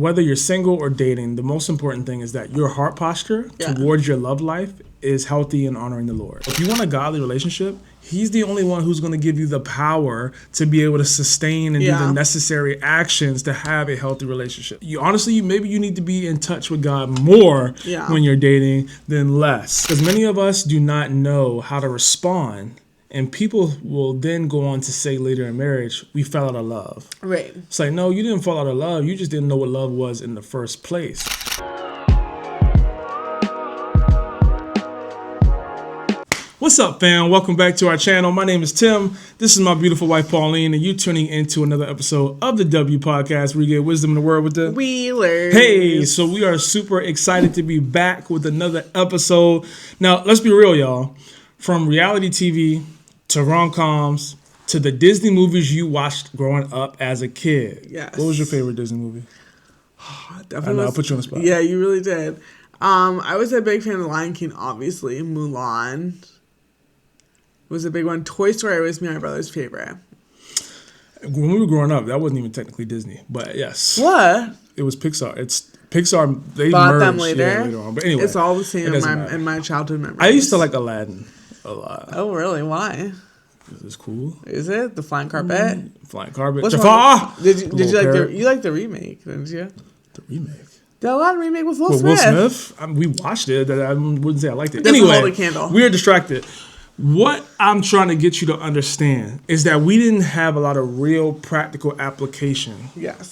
whether you're single or dating, the most important thing is that your heart posture towards your love life is healthy and honoring the Lord. If you want a godly relationship, He's the only one who's going to give you the power to be able to sustain and do the necessary actions to have a healthy relationship. Maybe you need to be in touch with God more when you're dating than less. Because many of us do not know how to respond. And people will then go on to say later in marriage, we fell out of love. Right. It's like, no, you didn't fall out of love. You just didn't know what love was in the first place. What's up, fam? Welcome back to our channel. My name is Tim. This is my beautiful wife, Pauline, and you tuning into another episode of the W Podcast, where you get wisdom in the word with the Wheelers. Hey, so we are super excited to be back with another episode. Now, let's be real, y'all. From reality TV to Romcoms to the Disney movies you watched growing up as a kid. Yes. What was your favorite Disney movie? Definitely. I'll put you on the spot. Yeah, you really did. I was a big fan of The Lion King, obviously. Mulan was a big one. Toy Story was my brother's favorite. When we were growing up, that wasn't even technically Disney, but yes. What? It was Pixar. It's Pixar. They bought merged them later. Later on. But anyway, it's all the same in my childhood memories. I used to like Aladdin a lot. Oh, really? Why? It's cool. Is it the flying carpet? Flying carpet. Did you like the remake? Didn't you? The remake. The Aladdin remake with Will Smith. We watched it. I wouldn't say I liked it. Anyway, hold a candle. We are distracted. What I'm trying to get you to understand is that we didn't have a lot of real practical application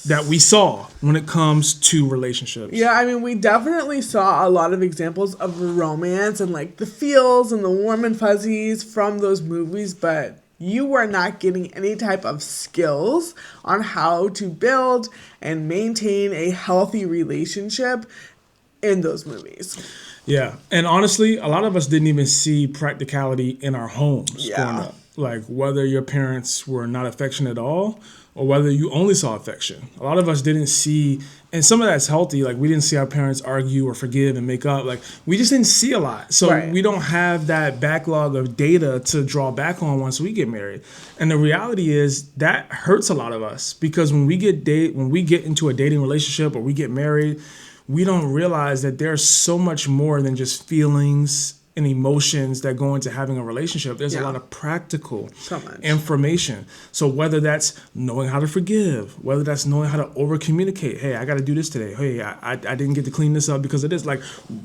that we saw when it comes to relationships. Yeah, I mean, we definitely saw a lot of examples of romance and like the feels and the warm and fuzzies from those movies, but you were not getting any type of skills on how to build and maintain a healthy relationship in those movies. Yeah, and honestly, a lot of us didn't even see practicality in our homes growing up. Like whether your parents were not affectionate at all or whether you only saw affection. A lot of us didn't see, and some of that's healthy, like we didn't see our parents argue or forgive and make up. Like we just didn't see a lot. So we don't have that backlog of data to draw back on once we get married. And the reality is that hurts a lot of us because when we get into a dating relationship or we get married, we don't realize that there's so much more than just feelings and emotions that go into having a relationship. There's a lot of practical information. So whether that's knowing how to forgive, whether that's knowing how to over communicate. Hey, I got to do this today. Hey, I didn't get to clean this up because of this. Like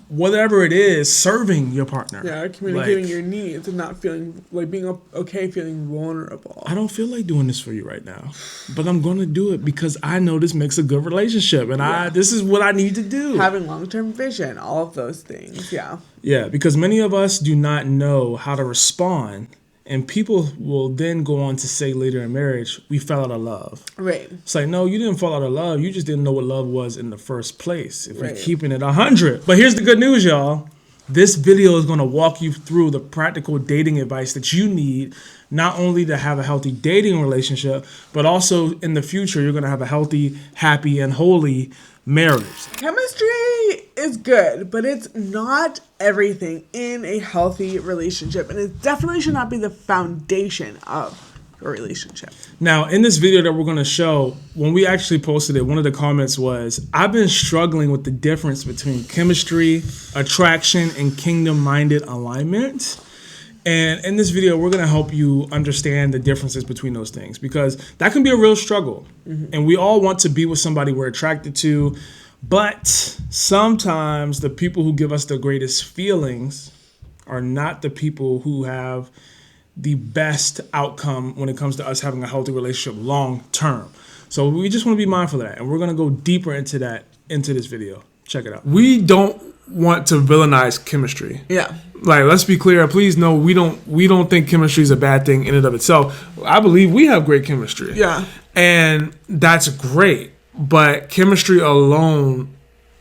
whatever it is, serving your partner. Yeah, communicating your needs and not feeling like being okay, feeling vulnerable. I don't feel like doing this for you right now, but I'm going to do it because I know this makes a good relationship and this is what I need to do. Having long-term vision, all of those things. Yeah. Yeah, because many of us do not know how to respond, and people will then go on to say later in marriage, we fell out of love. Right. It's like, no, you didn't fall out of love. You just didn't know what love was in the first place. If we're keeping it 100. But here's the good news, y'all. This video is going to walk you through the practical dating advice that you need, not only to have a healthy dating relationship, but also in the future, you're going to have a healthy, happy, and holy marriage. Chemistry is good, but it's not everything in a healthy relationship, and it definitely should not be the foundation of your relationship. Now, in this video that we're going to show, when we actually posted it, one of the comments was, I've been struggling with the difference between chemistry, attraction, and kingdom-minded alignment. And in this video, we're going to help you understand the differences between those things because that can be a real struggle. Mm-hmm. And we all want to be with somebody we're attracted to, but sometimes the people who give us the greatest feelings are not the people who have the best outcome when it comes to us having a healthy relationship long term. So we just want to be mindful of that. And we're going to go deeper into this video. Check it out. We don't want to villainize chemistry. Yeah. Like, let's be clear. Please know we don't think chemistry is a bad thing in and of itself. I believe we have great chemistry. Yeah. And that's great. But chemistry alone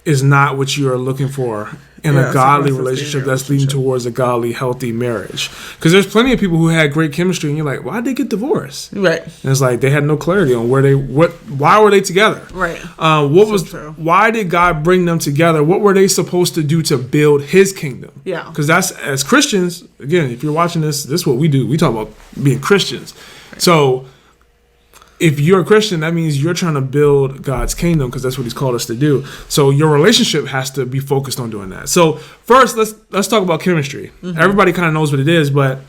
is not what you are looking for in a godly relationship that's leading towards a godly, healthy marriage. Because there's plenty of people who had great chemistry, and you're like, why'd they get divorced? Right. And it's like they had no clarity on why were they together? Right. Why did God bring them together? What were they supposed to do to build His kingdom? Yeah. Because that's, as Christians, again, if you're watching this is what we do. We talk about being Christians. Right. So if you're a Christian, that means you're trying to build God's kingdom because that's what He's called us to do. So your relationship has to be focused on doing that. So first, let's talk about chemistry. Everybody kind of knows what it is, but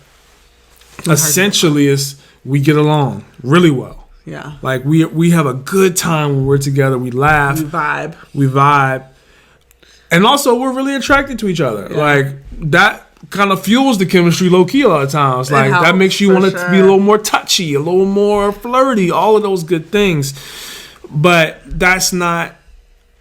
essentially is we get along really well. Yeah. Like we have a good time when we're together. We laugh. We vibe. And also we're really attracted to each other. Yeah. Like that kind of fuels the chemistry low key a lot of times. Like that makes you want it to be a little more touchy, a little more flirty, all of those good things. But that's not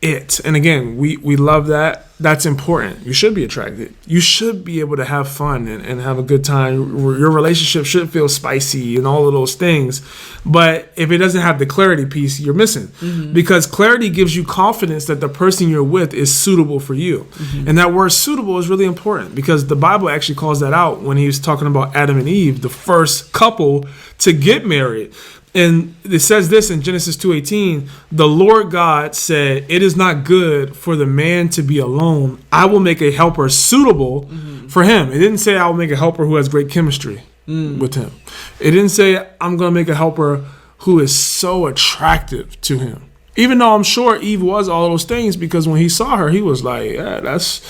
it. And again, we love that. That's important. You should be attracted. You should be able to have fun and have a good time. Your relationship should feel spicy and all of those things. But if it doesn't have the clarity piece, you're missing. Because clarity gives you confidence that the person you're with is suitable for you. And that word suitable is really important because the Bible actually calls that out when He was talking about Adam and Eve, the first couple to get married. And it says this in Genesis 2:18, the Lord God said, it is not good for the man to be alone. I will make a helper suitable for him. It didn't say I will make a helper who has great chemistry with him. It didn't say I'm going to make a helper who is so attractive to him. Even though I'm sure Eve was all those things because when he saw her, he was like, yeah, that's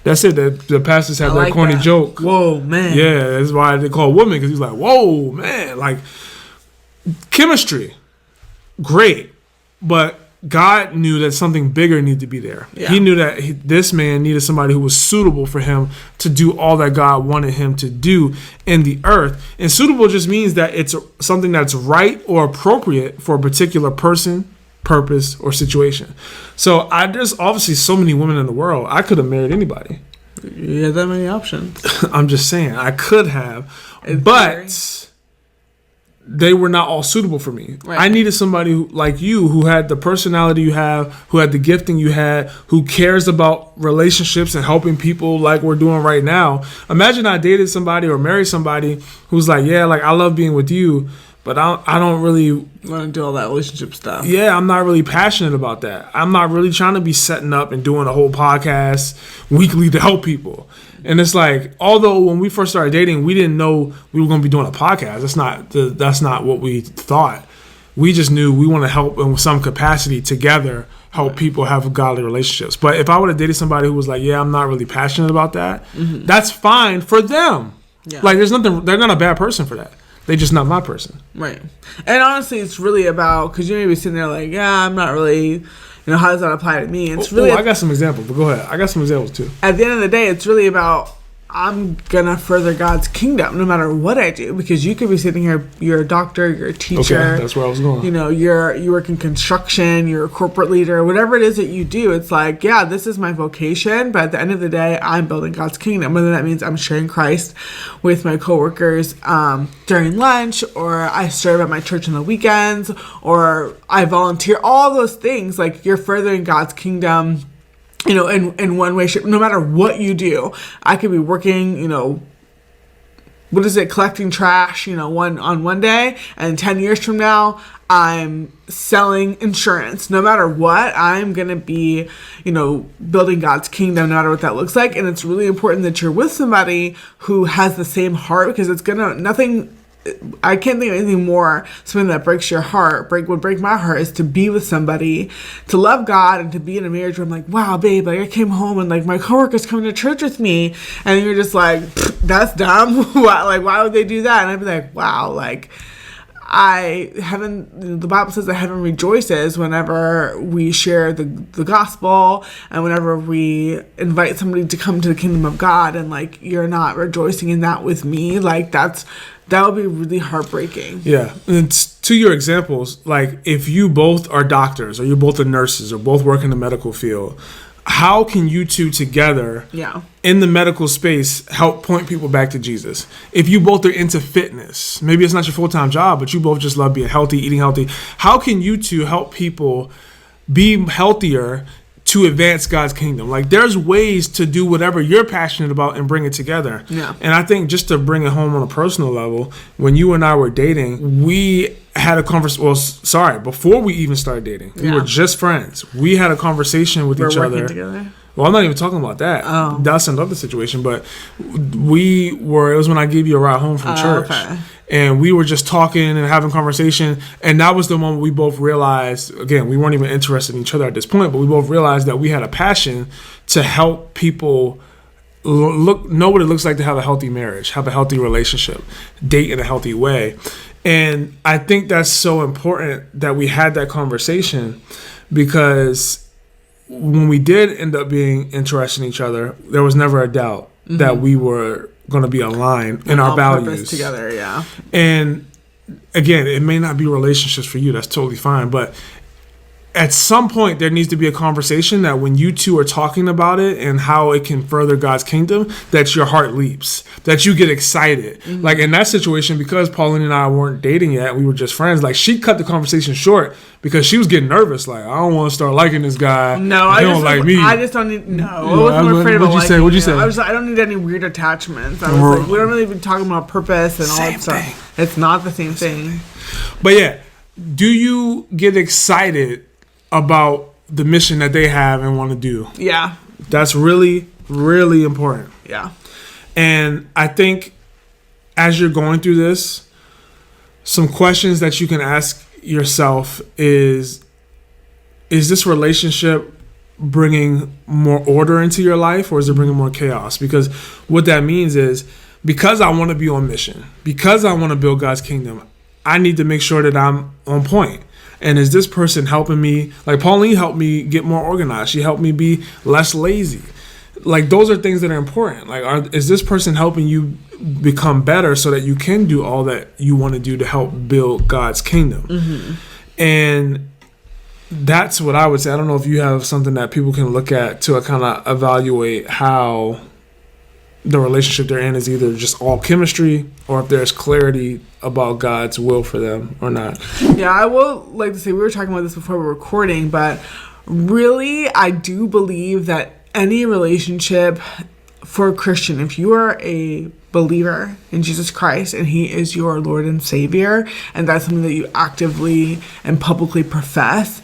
it. The pastors have that corny joke. Whoa, man. Yeah, that's why they call women because he's like, whoa, man. Like, chemistry, great, but God knew that something bigger needed to be there. Yeah. He knew that this man needed somebody who was suitable for him to do all that God wanted him to do in the earth. And suitable just means that it's something that's right or appropriate for a particular person, purpose, or situation. So there's obviously so many women in the world. I could have married anybody. You had that many options. I'm just saying, I could have, but they were not all suitable for me. Right. I needed somebody like you who had the personality you have, who had the gifting you had, who cares about relationships and helping people like we're doing right now. Imagine I dated somebody or married somebody who's like, yeah, like I love being with you, but I don't really want to do all that relationship stuff. Yeah, I'm not really passionate about that. I'm not really trying to be setting up and doing a whole podcast weekly to help people. And it's like, although when we first started dating, we didn't know we were going to be doing a podcast. That's not what we thought. We just knew we want to help in some capacity together, help people have godly relationships. But if I would have dated somebody who was like, yeah, I'm not really passionate about that, that's fine for them. Yeah. Like, there's nothing. They're not a bad person for that. They're just not my person. Right. And honestly, it's really about, because you may be sitting there like, yeah, I'm not really, how does that apply to me? And it's really. I got some examples, but go ahead. I got some examples too. At the end of the day, it's really about, I'm going to further God's kingdom no matter what I do. Because you could be sitting here, you're a doctor, you're a teacher. Okay, that's where I was going. You work in construction, you're a corporate leader, whatever it is that you do. It's like, yeah, this is my vocation. But at the end of the day, I'm building God's kingdom. Whether that means I'm sharing Christ with my coworkers during lunch, or I serve at my church on the weekends, or I volunteer, all those things. Like, you're furthering God's kingdom in one way, shape, no matter what you do. I could be working, collecting trash, one day, and 10 years from now, I'm selling insurance. No matter what, I'm going to be, building God's kingdom, no matter what that looks like. And it's really important that you're with somebody who has the same heart, because I can't think of anything more, something that breaks your heart, would break my heart, is to be with somebody, to love God, and to be in a marriage where I'm like, wow, babe, like I came home and like my coworker's coming to church with me, and you're just like, that's dumb. Why would they do that? And I'd be like, wow, like the Bible says that heaven rejoices whenever we share the gospel and whenever we invite somebody to come to the kingdom of God, and like you're not rejoicing in that with me, like that would be really heartbreaking. Yeah. And to your examples, like if you both are doctors or you both are nurses or both work in the medical field, how can you two together in the medical space help point people back to Jesus? If you both are into fitness, maybe it's not your full-time job, but you both just love being healthy, eating healthy. How can you two help people be healthier to advance God's kingdom? Like, there's ways to do whatever you're passionate about and bring it together. Yeah. And I think just to bring it home on a personal level, when you and I were dating, we had a conversation. Well, before we even started dating, we were just friends. We had a conversation with each other. Together? Well, I'm not even talking about that. That's another situation. But it was when I gave you a ride home from church. Okay. and we were just talking and having conversation, and that was the moment we both realized, again, we weren't even interested in each other at this point, but we both realized that we had a passion to help people know what it looks like to have a healthy marriage, have a healthy relationship, date in a healthy way. And I think that's so important that we had that conversation, because when we did end up being interested in each other, there was never a doubt that we were going to be aligned in our values together. Yeah. And again, it may not be relationships for you. That's totally fine. But at some point, there needs to be a conversation that when you two are talking about it and how it can further God's kingdom, that your heart leaps, that you get excited. Like in that situation, because Pauline and I weren't dating yet, we were just friends. Like she cut the conversation short because she was getting nervous. Like, I don't want to start liking this guy. No, he don't like me. I just don't need. No, I wasn't afraid of liking you. What'd you say? I was like, I don't need any weird attachments. I was like, we don't really be talking about purpose and all that stuff. It's not the same thing. But yeah, do you get excited about the mission that they have and want to do? Yeah. That's really, really important. Yeah. And I think as you're going through this, some questions that you can ask yourself is this relationship bringing more order into your life, or is it bringing more chaos? Because what that means is, because I want to be on mission, because I want to build God's kingdom, I need to make sure that I'm on point. And is this person helping me? Like Pauline helped me get more organized. She helped me be less lazy. Like those are things that are important. Like, is this person helping you become better so that you can do all that you want to do to help build God's kingdom? And that's what I would say. I don't know if you have something that people can look at to kind of evaluate how the relationship they're in is either just all chemistry, or if there's clarity about God's will for them or not. Yeah, I will like to say, we were talking about this before we were recording, but really I do believe that any relationship for a Christian, if you are a believer in Jesus Christ and he is your Lord and Savior, and that's something that you actively and publicly profess,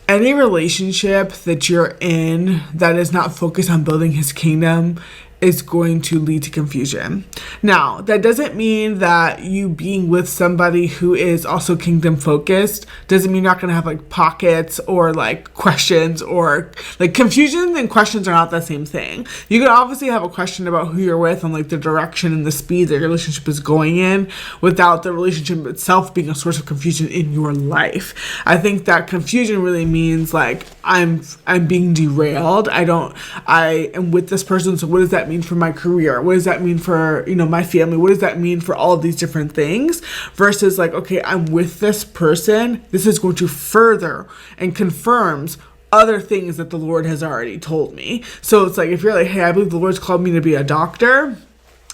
any relationship that you're in that is not focused on building his kingdom is going to lead to confusion. Now, that doesn't mean that you being with somebody who is also kingdom focused doesn't mean you're not going to have like pockets or like questions, or like confusion and questions are not the same thing. You can obviously have a question about who you're with and like the direction and the speed that your relationship is going in without the relationship itself being a source of confusion in your life. I think that confusion really means like I'm being derailed. I am with this person, so what does that mean for my career? What does that mean for, my family? What does that mean for all of these different things? Versus like, okay, I'm with this person. This is going to further and confirms other things that the Lord has already told me. So it's like, if you're like, hey, I believe the Lord's called me to be a doctor,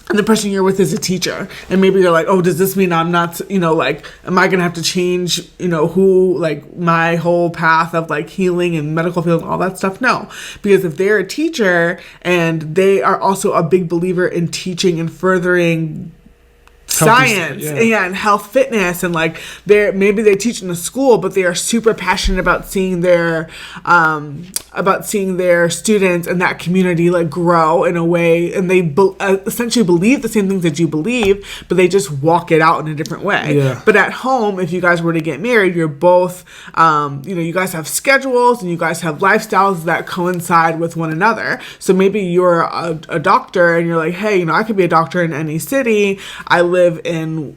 and the person you're with is a teacher, and maybe you're like, oh, does this mean I'm not, like, am I going to have to change, who, like, my whole path of, like, healing and medical field and all that stuff? No. Because if they're a teacher and they are also a big believer in teaching and furthering science and health fitness, and like maybe they teach in a school, but they are super passionate about seeing their students and that community like grow in a way, and they essentially believe the same things that you believe, but they just walk it out in a different way. But at home, if you guys were to get married, you're both you guys have schedules and you guys have lifestyles that coincide with one another. So maybe you're a doctor and you're like, hey, I could be a doctor in any city. I live in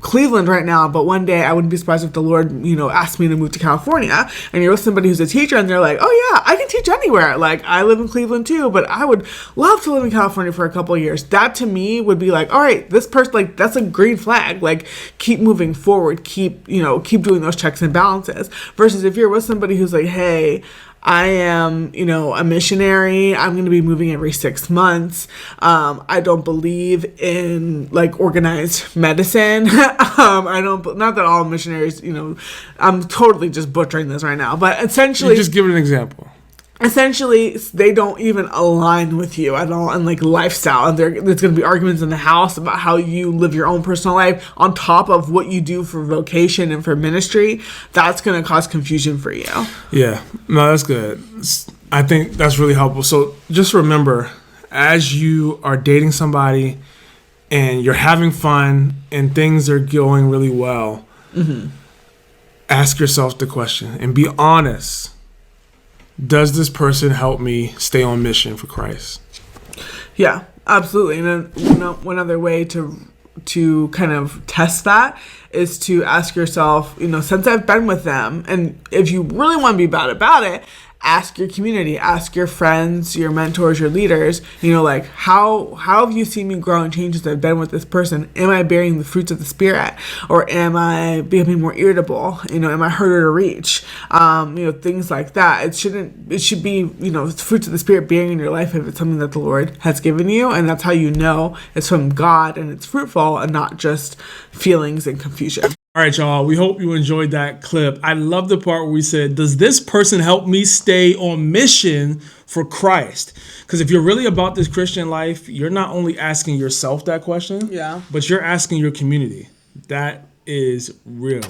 Cleveland right now, but one day I wouldn't be surprised if the Lord asked me to move to California. And you're with somebody who's a teacher and they're like, oh yeah, I can teach anywhere. Like, I live in Cleveland too, but I would love to live in California for a couple of years. That to me would be like, all right, this person, like, that's a green flag. Like, keep moving forward, keep doing those checks and balances. Versus if you're with somebody who's like, hey, I am, a missionary. I'm going to be moving every 6 months. I don't believe in like organized medicine. I don't, not that all missionaries, I'm totally just butchering this right now, but essentially, just give an example. Essentially, they don't even align with you at all in like lifestyle, and there's going to be arguments in the house about how you live your own personal life on top of what you do for vocation and for ministry. That's going to cause confusion for you. Yeah, no, that's good. I think that's really helpful. So just remember, as you are dating somebody, and you're having fun and things are going really well, ask yourself the question and be honest. Does this person help me stay on mission for Christ? Yeah, absolutely. And then one other way to kind of test that is to ask yourself, since I've been with them, and if you really want to be bad about it, ask your community, ask your friends, your mentors, your leaders, like how have you seen me grow and change as I've been with this person? Am I bearing the fruits of the Spirit, or am I becoming more irritable? Am I harder to reach? Things like that. It should be, the fruits of the Spirit bearing in your life if it's something that the Lord has given you, and that's how you know it's from God and it's fruitful and not just feelings and confusion. All right, y'all. We hope you enjoyed that clip. I love the part where we said, does this person help me stay on mission for Christ? Because if you're really about this Christian life, you're not only asking yourself that question, but you're asking your community. That is real.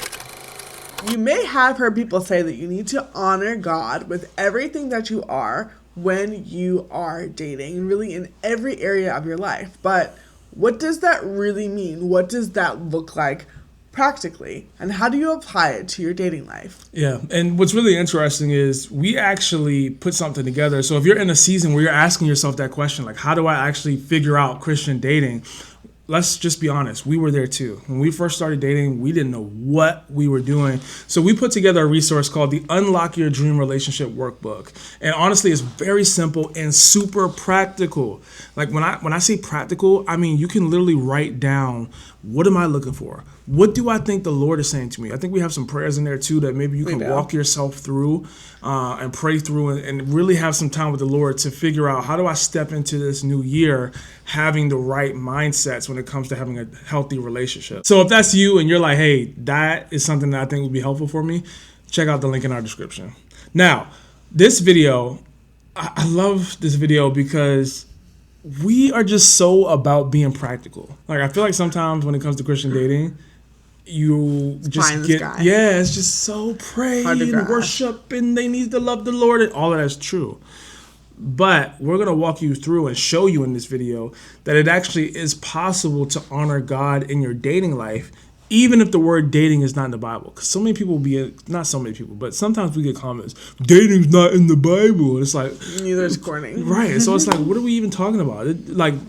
You may have heard people say that you need to honor God with everything that you are when you are dating, really in every area of your life. But what does that really mean? What does that look like practically, and how do you apply it to your dating life? Yeah, and what's really interesting is we actually put something together. So if you're in a season where you're asking yourself that question, like, how do I actually figure out Christian dating? Let's just be honest. We were there too. When we first started dating, we didn't know what we were doing. So we put together a resource called the Unlock Your Dream Relationship Workbook. And honestly, it's very simple and super practical. Like when I say practical, I mean, you can literally write down, what am I looking for? What do I think the Lord is saying to me? I think we have some prayers in there too that maybe you can walk yourself through and pray through and really have some time with the Lord to figure out, how do I step into this new year having the right mindsets when it comes to having a healthy relationship? So if that's you and you're like, hey, that is something that I think would be helpful for me, check out the link in our description. Now, this video, I love this video because we are just so about being practical. Like, I feel like sometimes when it comes to Christian dating, you just get, it's just so pray and worship and they need to love the Lord and all of that's true. But we're going to walk you through and show you in this video that it actually is possible to honor God in your dating life, even if the word dating is not in the Bible. Because so many people not so many people, but sometimes we get comments, dating's not in the Bible. And it's like, neither is courting. Right. So it's like, what are we even talking about?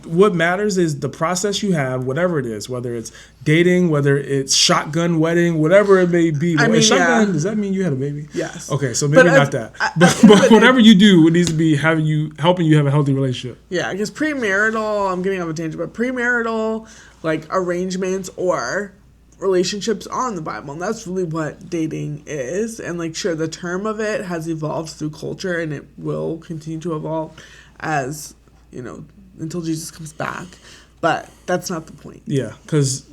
What matters is the process you have, whatever it is, whether it's dating, whether it's shotgun wedding, whatever it may be. Shotgun, does that mean you had a baby? Yes. Okay, so maybe not that. But whatever you do, it needs to be helping you have a healthy relationship. Yeah, because premarital, I'm getting off a tangent, but premarital, like arrangements or relationships are in the Bible, and that's really what dating is. And sure, the term of it has evolved through culture, and it will continue to evolve as until Jesus comes back. But that's not the point. Yeah, because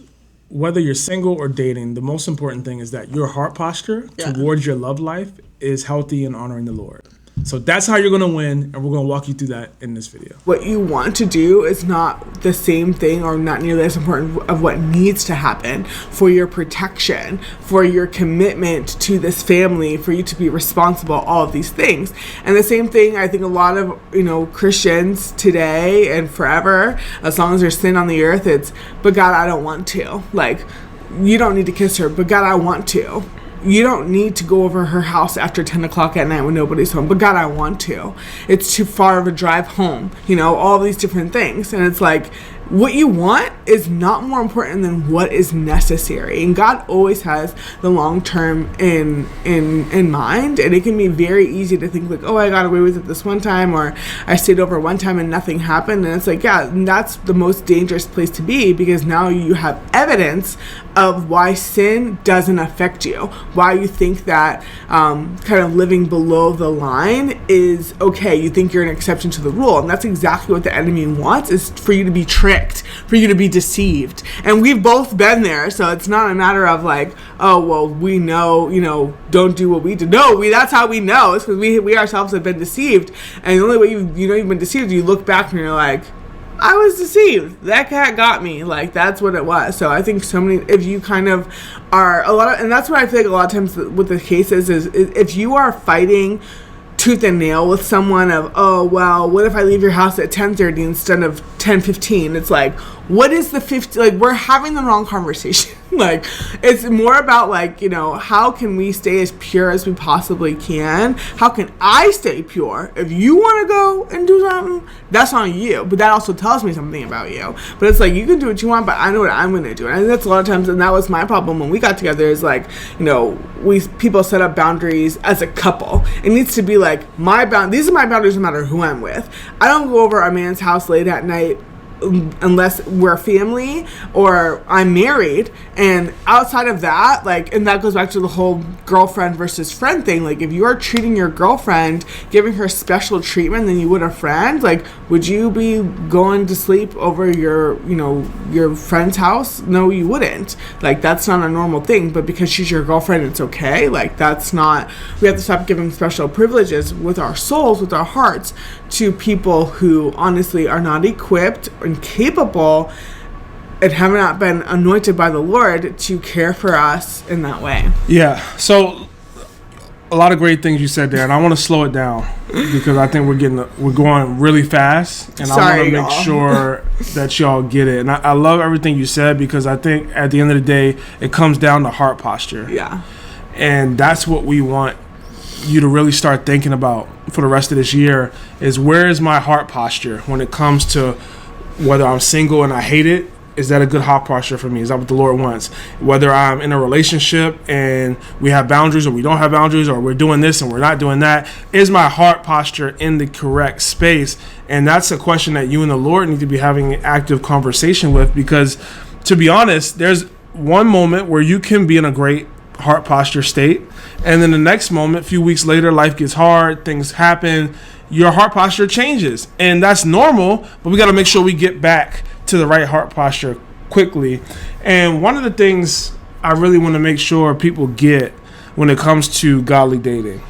whether you're single or dating, the most important thing is that your heart posture towards your love life is healthy and honoring the Lord. So that's how you're going to win, and we're going to walk you through that in this video. What you want to do is not the same thing or not nearly as important of what needs to happen for your protection, for your commitment to this family, for you to be responsible, all of these things. And the same thing, I think a lot of, Christians today and forever, as long as there's sin on the earth, it's, but God, I don't want to. Like, you don't need to kiss her, but God, I want to. You don't need to go over her house after 10 o'clock at night when nobody's home. But God, I want to. It's too far of a drive home. All these different things. And it's like, what you want is not more important than what is necessary. And God always has the long term in mind. And it can be very easy to think like, oh, I got away with it this one time, or I stayed over one time and nothing happened. And it's like, yeah, and that's the most dangerous place to be, because now you have evidence of why sin doesn't affect you, why you think that kind of living below the line is okay. You think you're an exception to the rule. And that's exactly what the enemy wants, is for you to be tricked, for you to be deceived. And we've both been there, so it's not a matter of like, oh, well, we know, don't do what we do. No, that's how we know. It's because we ourselves have been deceived. And the only way you've been deceived, you look back and you're like, I was deceived. That cat got me. Like, that's what it was. So I think if you kind of are and that's what I feel like a lot of times with the cases is if you are fighting tooth and nail with someone of, oh, well, what if I leave your house at 10:30 instead of 10:15? It's like, what is the 50, like, we're having the wrong conversation. Like, it's more about, like, you know, how can we stay as pure as we possibly can? How can I stay pure? If you want to go and do something, that's on you. But that also tells me something about you. But it's like, you can do what you want, but I know what I'm going to do. And that's a lot of times, and that was my problem when we got together, is like, you know, people set up boundaries as a couple. It needs to be like, these are my boundaries no matter who I'm with. I don't go over a man's house late at night unless we're family or I'm married. And outside of that, like, and that goes back to the whole girlfriend versus friend thing. Like, if you are treating your girlfriend, giving her special treatment than you would a friend, like, would you be going to sleep over your friend's house? No, you wouldn't. Like, that's not a normal thing. But because she's your girlfriend, it's okay. Like, that's not, we have to stop giving special privileges with our souls, with our hearts, to people who honestly are not equipped and capable and have not been anointed by the Lord to care for us in that way. Yeah. So a lot of great things you said there, and I want to slow it down because I think we're going really fast, and I want to make sure that y'all get it. And I love everything you said, because I think at the end of the day, it comes down to heart posture. Yeah. And that's what we want you to really start thinking about for the rest of this year, is where is my heart posture when it comes to whether I'm single and I hate it. Is that a good heart posture for me? Is that what the Lord wants? Whether I'm in a relationship and we have boundaries, or we don't have boundaries, or we're doing this and we're not doing that, is my heart posture in the correct space? And that's a question that you and the Lord need to be having an active conversation with, because to be honest, there's one moment where you can be in a great heart posture state, and then the next moment, a few weeks later, life gets hard, things happen, your heart posture changes, and that's normal. But we got to make sure we get back to the right heart posture quickly. And one of the things I really want to make sure people get when it comes to godly dating,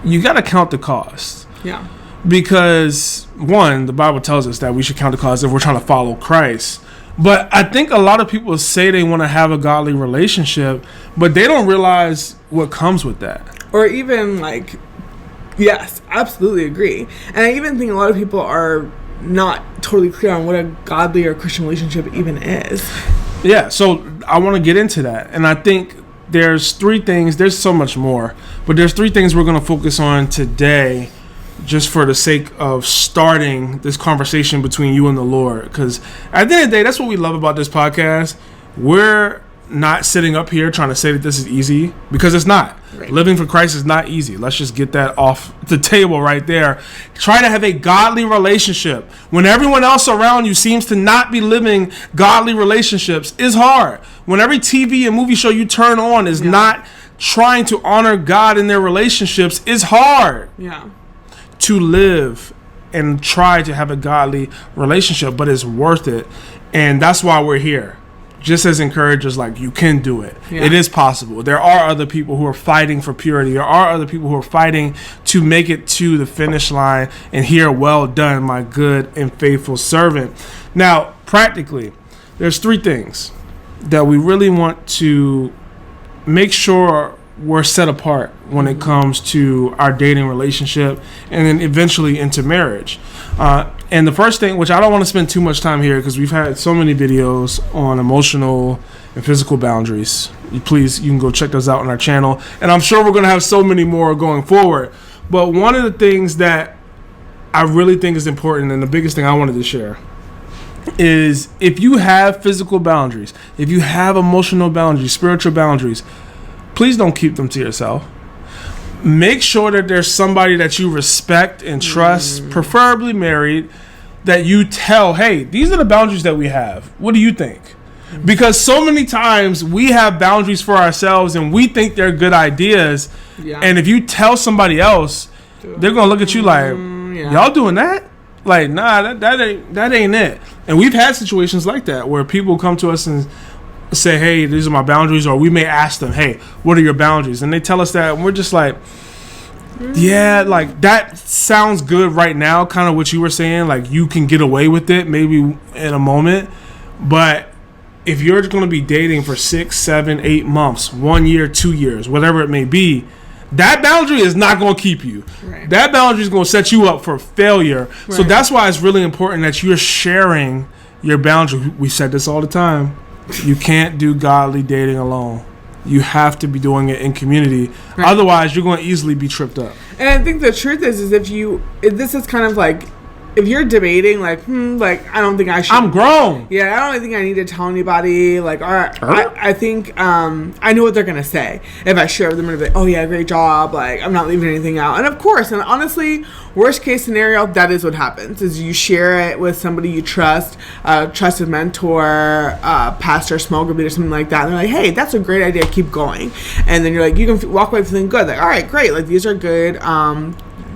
you got to count the cost. Yeah. Because one, the Bible tells us that we should count the cost if we're trying to follow Christ. But I think a lot of people say they want to have a godly relationship, but they don't realize what comes with that. Or even like, yes, absolutely agree. And I even think a lot of people are not totally clear on what a godly or Christian relationship even is. Yeah, so I want to get into that. And I think there's three things. There's so much more, but there's three things we're going to focus on today, just for the sake of starting this conversation between you and the Lord. Because at the end of the day, that's what we love about this podcast. We're not sitting up here trying to say that this is easy, because it's not. Right. Living for Christ is not easy. Let's just get that off the table right there. Try to have a godly relationship when everyone else around you seems to not be living godly relationships is hard. When every TV and movie show you turn on is not trying to honor God in their relationships is hard. Yeah. To live and try to have a godly relationship, but it's worth it. And that's why we're here. Just as encouragers, like, you can do it. Yeah. It is possible. There are other people who are fighting for purity. There are other people who are fighting to make it to the finish line and hear, well done, my good and faithful servant. Now, practically, there's three things that we really want to make sure we're set apart when it comes to our dating relationship, and then eventually into marriage. And the first thing, which I don't want to spend too much time here because we've had so many videos on emotional and physical boundaries. You can go check those out on our channel. And I'm sure we're going to have so many more going forward. But one of the things that I really think is important, and the biggest thing I wanted to share, is if you have physical boundaries, if you have emotional boundaries, spiritual boundaries, please don't keep them to yourself. Make sure that there's somebody that you respect and trust, preferably married, that you tell, hey, these are the boundaries that we have. What do you think? Because so many times we have boundaries for ourselves and we think they're good ideas. Yeah. And if you tell somebody else, they're going to look at you like, y'all doing that? Like, nah, that ain't it. And we've had situations like that where people come to us and say, hey, these are my boundaries, or we may ask them, hey, what are your boundaries? And they tell us that, and we're just like, yeah, like, that sounds good right now, kind of what you were saying, like, you can get away with it maybe in a moment, but if you're going to be dating for 6, 7, 8 months, 1 year, 2 years, whatever it may be, that boundary is not going to keep you. Right. That boundary is going to set you up for failure. Right. So that's why it's really important that you're sharing your boundary. We said this all the time. You can't do godly dating alone. You have to be doing it in community. Right. Otherwise, you're going to easily be tripped up. And I think the truth is this is kind of like, if you're debating, like, I don't think I should. I'm grown. Yeah, I don't think I need to tell anybody. Like, all right, I think I know what they're going to say. If I share with them, they're going to be like, oh, yeah, great job. Like, I'm not leaving anything out. And of course, and honestly, worst case scenario, that is what happens, is you share it with somebody you trust, trusted mentor, pastor, small group leader, something like that. And they're like, hey, that's a great idea. Keep going. And then you're like, you can walk away feeling good. Like, all right, great. Like, these are good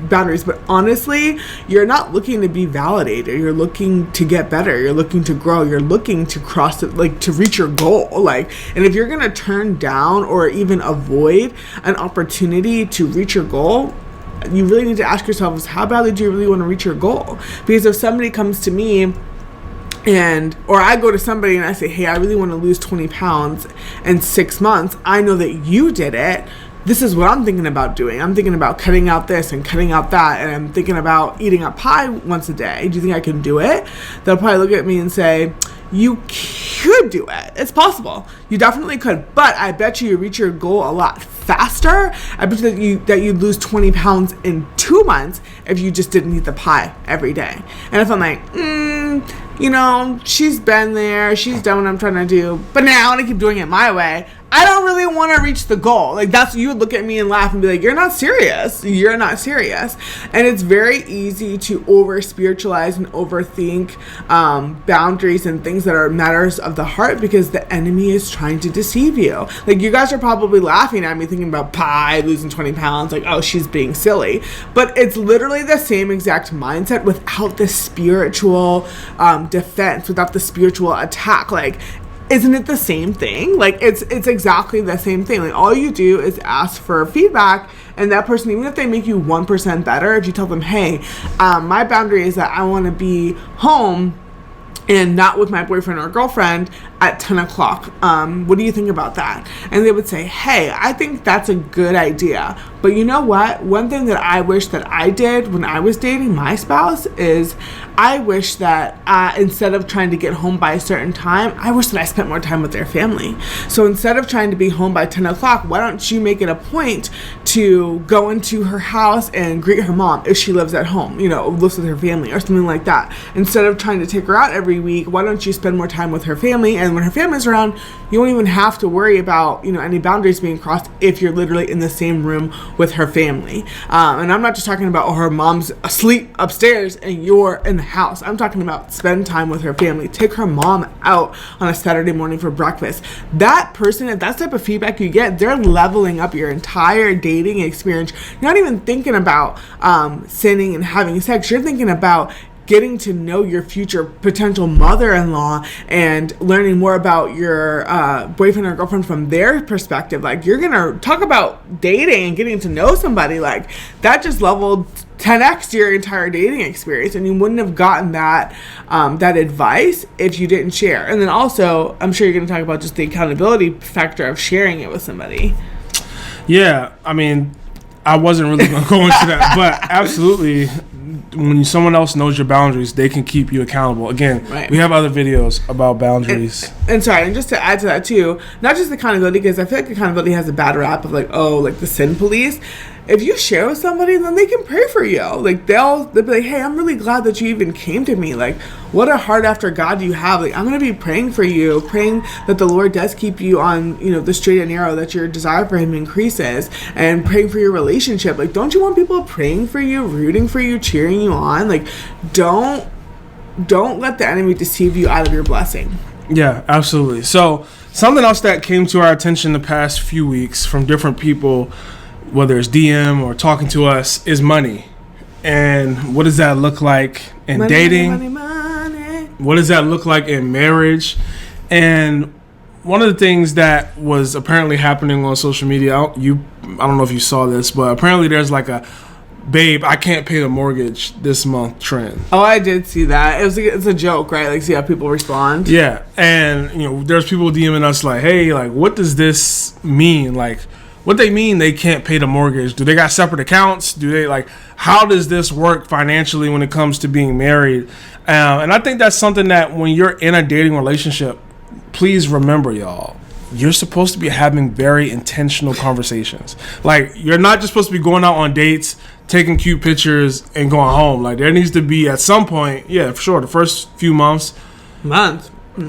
boundaries. But honestly, you're not looking to be validated. You're looking to get better. You're looking to grow. You're looking to cross it, like, to reach your goal. Like, and if you're going to turn down or even avoid an opportunity to reach your goal, you really need to ask yourselves, how badly do you really want to reach your goal? Because if somebody comes to me or I go to somebody and I say, hey, I really want to lose 20 pounds in 6 months, I know that you did it. This is what I'm thinking about doing. I'm thinking about cutting out this and cutting out that, and I'm thinking about eating a pie once a day. Do you think I can do it? They'll probably look at me and say, you could do it. It's possible. You definitely could, but I bet you reach your goal a lot faster. I bet you that you'd lose 20 pounds in 2 months if you just didn't eat the pie every day. And if I'm like, she's been there, she's done what I'm trying to do, but now I want to keep doing it my way, I don't really want to reach the goal. Like, that's, you would look at me and laugh and be like, you're not serious. You're not serious. And it's very easy to over spiritualize and overthink boundaries and things that are matters of the heart, because the enemy is trying to deceive you. Like, you guys are probably laughing at me thinking about pie, losing 20 pounds, like, oh, she's being silly. But it's literally the same exact mindset without the spiritual defense, without the spiritual attack. Like, isn't it the same thing? Like, it's exactly the same thing. Like, all you do is ask for feedback, and that person, even if they make you 1% better, if you tell them, hey, my boundary is that I want to be home and not with my boyfriend or girlfriend at 10 o'clock. What do you think about that? And they would say, hey, I think that's a good idea. But you know what? One thing that I wish that I did when I was dating my spouse is I wish that instead of trying to get home by a certain time, I wish that I spent more time with their family. So instead of trying to be home by 10 o'clock, why don't you make it a point to go into her house and greet her mom if she lives at home, lives with her family or something like that. Instead of trying to take her out every week, why don't you spend more time with her family? And when her family's around, you won't even have to worry about, any boundaries being crossed if you're literally in the same room with her family. And I'm not just talking about, her mom's asleep upstairs and you're in the house. I'm talking about spend time with her family. Take her mom out on a Saturday morning for breakfast. That person, if that's the type of feedback you get, they're leveling up your entire dating experience. You're not even thinking about sinning and having sex. You're thinking about getting to know your future potential mother-in-law and learning more about your boyfriend or girlfriend from their perspective. Like, you're gonna talk about dating and getting to know somebody. Like, that just leveled 10x your entire dating experience, and you wouldn't have gotten that advice if you didn't share. And then also, I'm sure you're gonna talk about just the accountability factor of sharing it with somebody. Yeah, I mean, I wasn't really gonna go into that, but absolutely. When someone else knows your boundaries, they can keep you accountable. Again, right. We have other videos about boundaries. And just to add to that too, not just accountability, because I feel like accountability has a bad rap of like the sin police. If you share with somebody, then they can pray for you. Like, they'll be like, hey, I'm really glad that you even came to me. Like, what a heart after God you have. Like, I'm going to be praying for you, praying that the Lord does keep you on, the straight and narrow, that your desire for him increases, and praying for your relationship. Like, don't you want people praying for you, rooting for you, cheering you on? Like, don't let the enemy deceive you out of your blessing. Yeah, absolutely. So something else that came to our attention the past few weeks from different people, whether it's DM or talking to us, is money. And what does that look like in dating? Money. What does that look like in marriage? And one of the things that was apparently happening on social media, I don't know if you saw this, but apparently there's like a babe, I can't pay the mortgage this month trend. Oh, I did see that. It's a joke, right? Like, see how people respond. Yeah. And, there's people DMing us like, hey, like, what does this mean? Like, What they mean they can't pay the mortgage? Do they got separate accounts? Do they like? How does this work financially when it comes to being married? And I think that's something that when you're in a dating relationship, please remember, y'all. You're supposed to be having very intentional conversations. Like, you're not just supposed to be going out on dates, taking cute pictures, and going home. Like, there needs to be at some point, yeah, for sure, the first few months,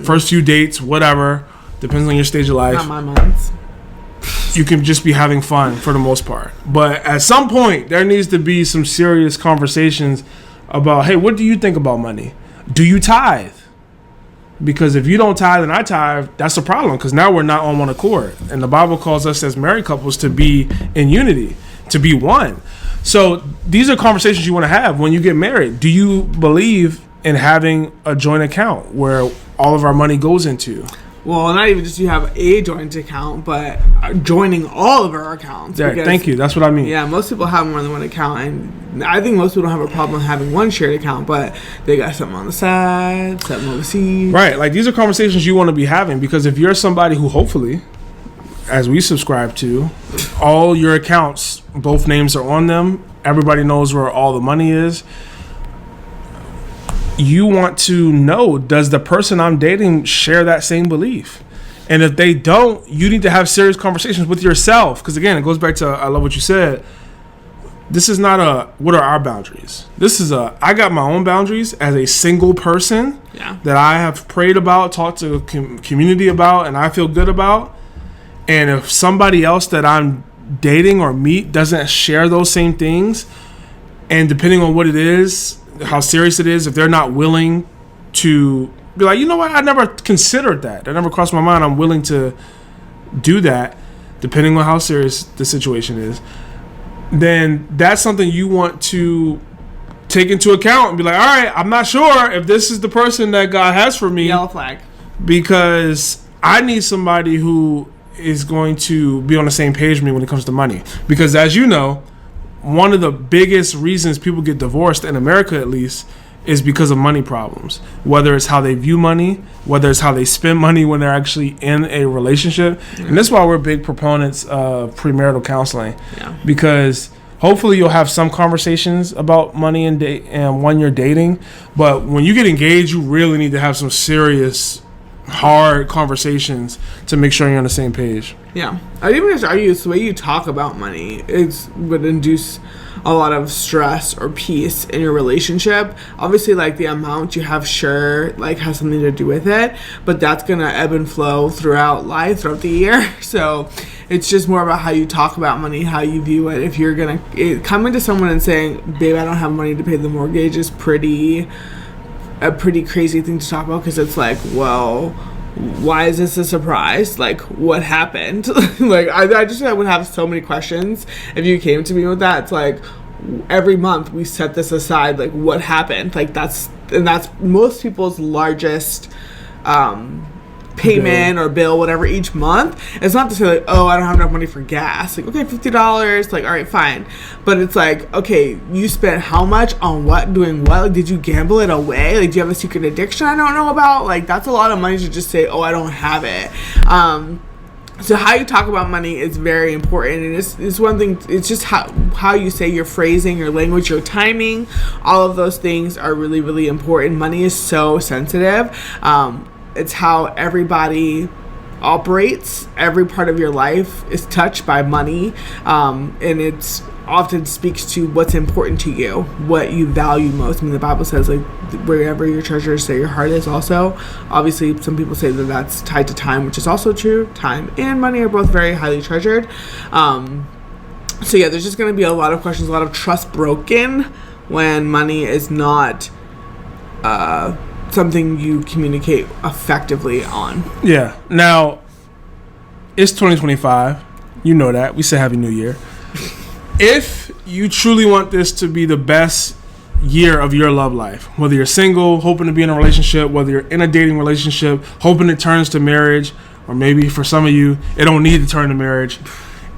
first few dates, whatever, depends on your stage of life. Not my months. You can just be having fun for the most part. But at some point, there needs to be some serious conversations about, hey, what do you think about money? Do you tithe? Because if you don't tithe and I tithe, that's a problem, because now we're not on one accord. And the Bible calls us as married couples to be in unity, to be one. So these are conversations you want to have when you get married. Do you believe in having a joint account where all of our money goes into? Well, not even just you have a joint account, but joining all of our accounts. Yeah, thank you. That's what I mean. Yeah, most people have more than one account, and I think most people don't have a problem having one shared account, but they got something on the side, something overseas. Right. Like, these are conversations you want to be having, because if you're somebody who hopefully, as we subscribe to, all your accounts, both names are on them, everybody knows where all the money is, you want to know, does the person I'm dating share that same belief? And if they don't, you need to have serious conversations with yourself. Because again, it goes back to, I love what you said. This is not a, what are our boundaries? This is a, I got my own boundaries as a single person that I have prayed about, talked to community about, and I feel good about. And if somebody else that I'm dating or meet doesn't share those same things, and depending on what it is, how serious it is, if they're not willing to be like, you know what, I never considered that, never crossed my mind, I'm willing to do that, depending on how serious the situation is, then that's something you want to take into account and be like, all right, I'm not sure if this is the person that God has for me. Yellow flag. Because I need somebody who is going to be on the same page with me when it comes to money. Because as you know, one of the biggest reasons people get divorced, in America at least, is because of money problems. Whether it's how they view money, whether it's how they spend money when they're actually in a relationship. And that's why we're big proponents of premarital counseling. Because hopefully you'll have some conversations about money and when you're dating. But when you get engaged, you really need to have some serious, hard conversations to make sure you're on the same page. Yeah. I'd even just argue the way you talk about money would induce a lot of stress or peace in your relationship. Obviously, like, the amount you have like has something to do with it, but that's gonna ebb and flow throughout life, throughout the year. So it's just more about how you talk about money, how you view it. If you're gonna coming to someone and saying, babe, I don't have money to pay the mortgage, is a pretty crazy thing to talk about, because it's like, well, why is this a surprise? Like, what happened? Like, I would have so many questions if you came to me with that. It's like, every month we set this aside, like, what happened? Like, that's most people's largest payment or bill, whatever, each month. It's not to say like, oh, I don't have enough money for gas. Like, okay, $50, like, all right, fine. But it's like, okay, you spent how much on what, doing what? Like, did you gamble it away? Like, do you have a secret addiction I don't know about? Like, that's a lot of money to just say, oh, I don't have it. So how you talk about money is very important, and it's one thing. It's just how you say your phrasing, your language, your timing. All of those things are really, really important. Money is so sensitive. It's how everybody operates. Every part of your life is touched by money, and it's often speaks to what's important to you, what you value most. I mean, the Bible says, like, wherever your treasure is, there your heart is also. Obviously, some people say that that's tied to time, which is also true. Time and money are both very highly treasured. So yeah, there's just going to be a lot of questions, a lot of trust broken when money is not something you communicate effectively on. Yeah. Now, it's 2025. You know that. We say Happy New Year. If you truly want this to be the best year of your love life, whether you're single, hoping to be in a relationship, whether you're in a dating relationship, hoping it turns to marriage, or maybe for some of you, it don't need to turn to marriage.